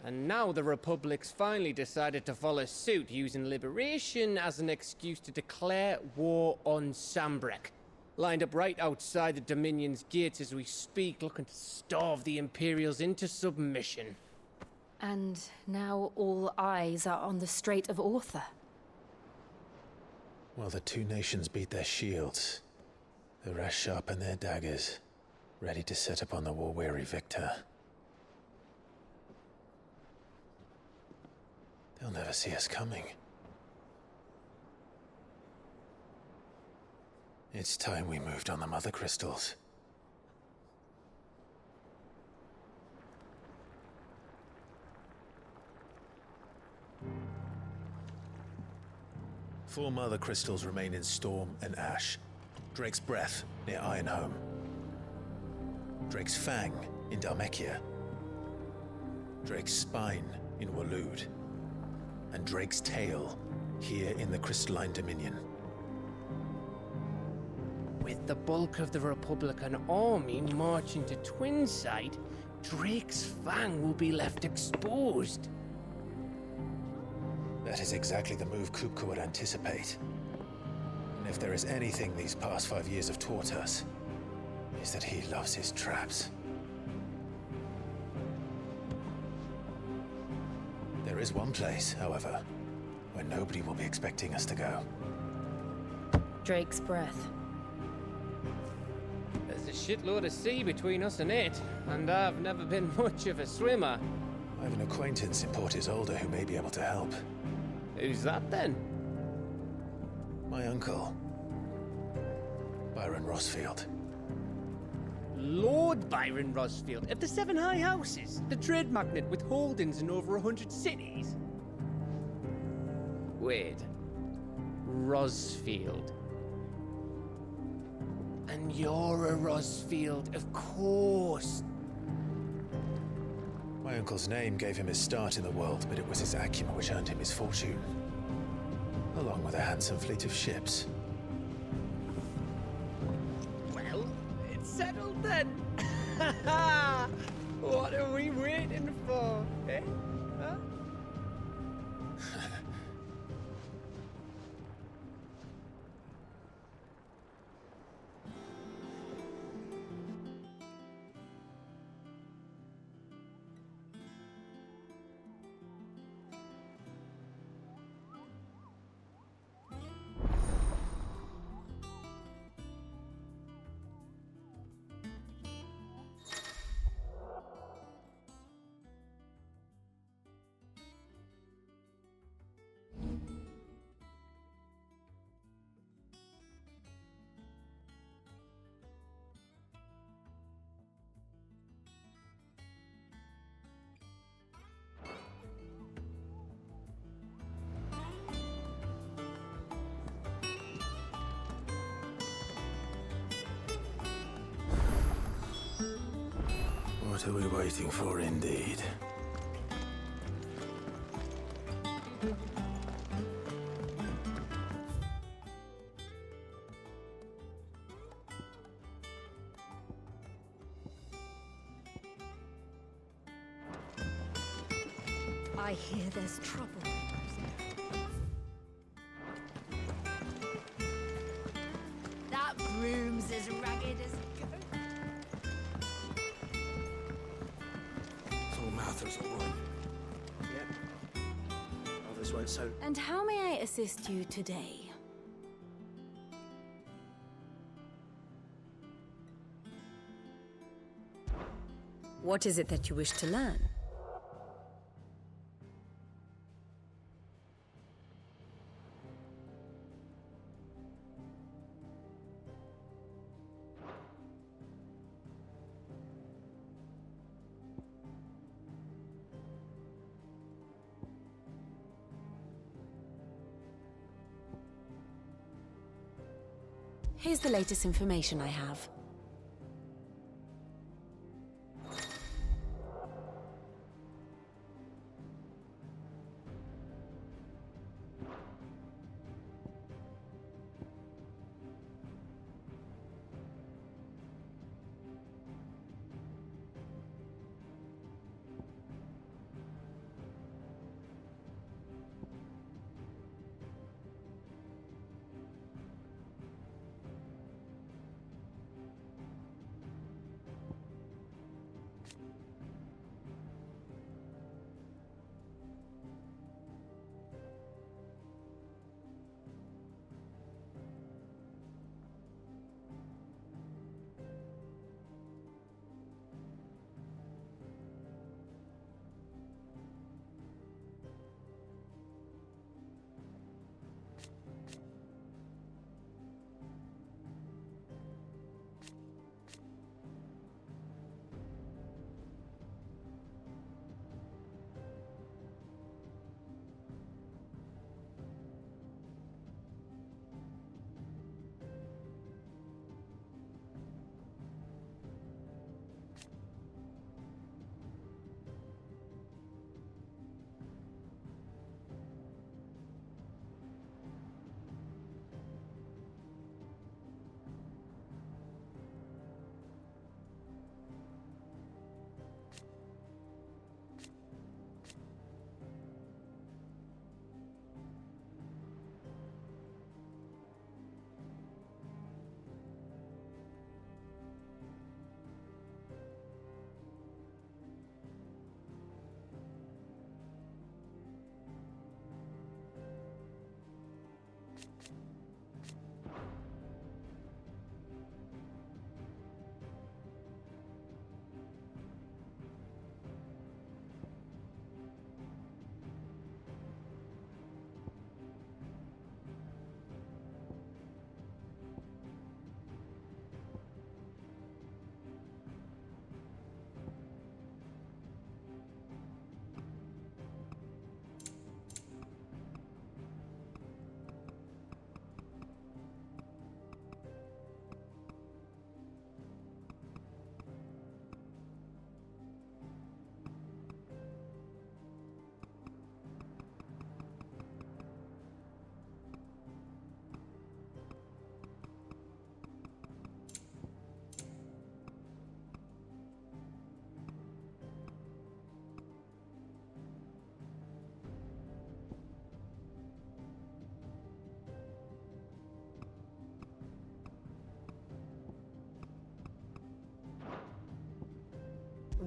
And now the Republic's finally decided to follow suit, using liberation as an excuse to declare war on Sambrek. Lined up right outside the Dominion's gates as we speak, looking to starve the Imperials into submission. And now all eyes are on the Strait of Author. Well, the two nations beat their shields. The rest sharpen their daggers, ready to set upon the war-weary victor. They'll never see us coming. It's time we moved on the Mother Crystals. Four Mother Crystals remain in Storm and Ash. Drake's Breath near Ironhome. Drake's Fang in Dhalmekia. Drake's Spine in Waloed. And Drake's Tail here in the Crystalline Dominion. With the bulk of the Republican army marching to Twinside, Drake's Fang will be left exposed. That is exactly the move Kupka would anticipate. And if there is anything these past 5 years have taught us, is that he loves his traps. There is one place, however, where nobody will be expecting us to go. Drake's Breath. There's a shitload of sea between us and it, and I've never been much of a swimmer. I have an acquaintance in Port Isolde who may be able to help. Who's that then? My uncle, Byron Rosfield. Lord Byron Rosfield of the Seven High Houses, the trade magnate with holdings in over 100 cities. Wait, Rosfield. And you're a Rosfield, of course. My uncle's name gave him his start in the world, but it was his acumen which earned him his fortune. Along with a handsome fleet of ships. Well, it's settled then. What are we waiting for, eh? Huh? What are we waiting for, indeed? I hear there's trouble. That things weren't so... And how may I assist you today? What is it that you wish to learn? Here's the latest information I have.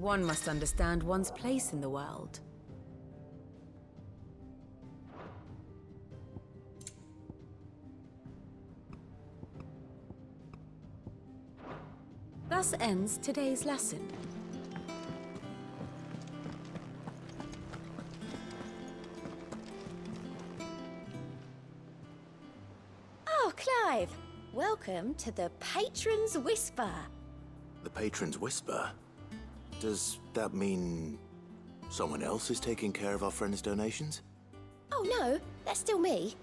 One must understand one's place in the world. Thus ends today's lesson. Oh, Clive! Welcome to the Patron's Whisper. The Patron's Whisper? Does that mean someone else is taking care of our friend's donations? Oh no, that's still me.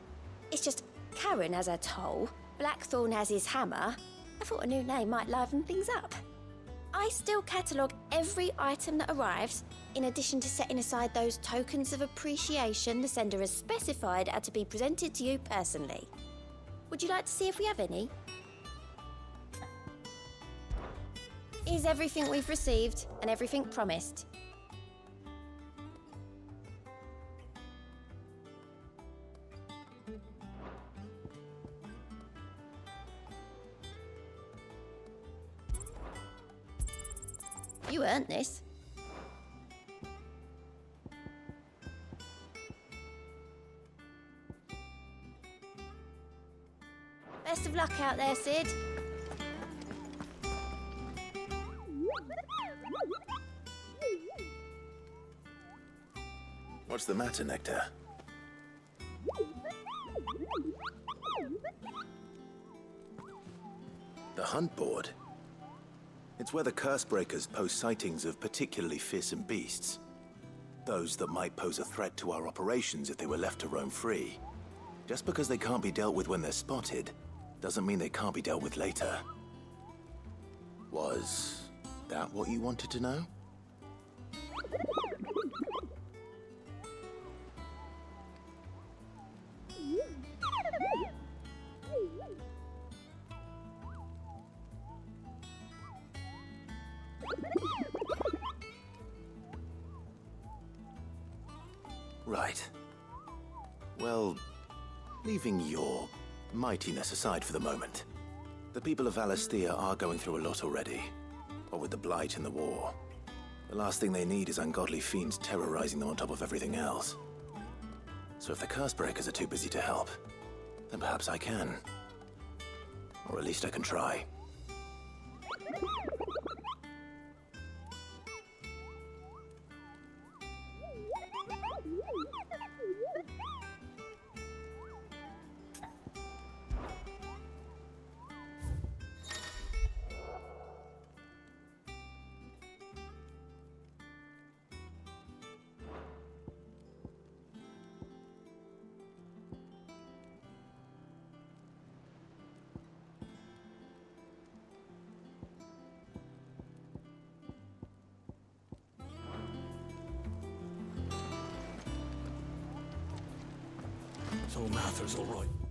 It's just Karen has her toll, Blackthorn has his hammer. I thought a new name might liven things up. I still catalogue every item that arrives, in addition to setting aside those tokens of appreciation the sender has specified are to be presented to you personally. Would you like to see if we have any? Here's everything we've received and everything promised. You earned this. of luck out there, Sid. What's the matter, Nectar? The hunt board? It's where the Cursebreakers post sightings of particularly fearsome beasts. Those that might pose a threat to our operations if they were left to roam free. Just because they can't be dealt with when they're spotted, doesn't mean they can't be dealt with later. Was that what you wanted to know? Right. Well, leaving your mightiness aside for the moment, the people of Valisthea are going through a lot already. What with the Blight and the war. The last thing they need is ungodly fiends terrorizing them on top of everything else. So if the Cursebreakers are too busy to help, then perhaps I can. Or at least I can try. So Martha's all right.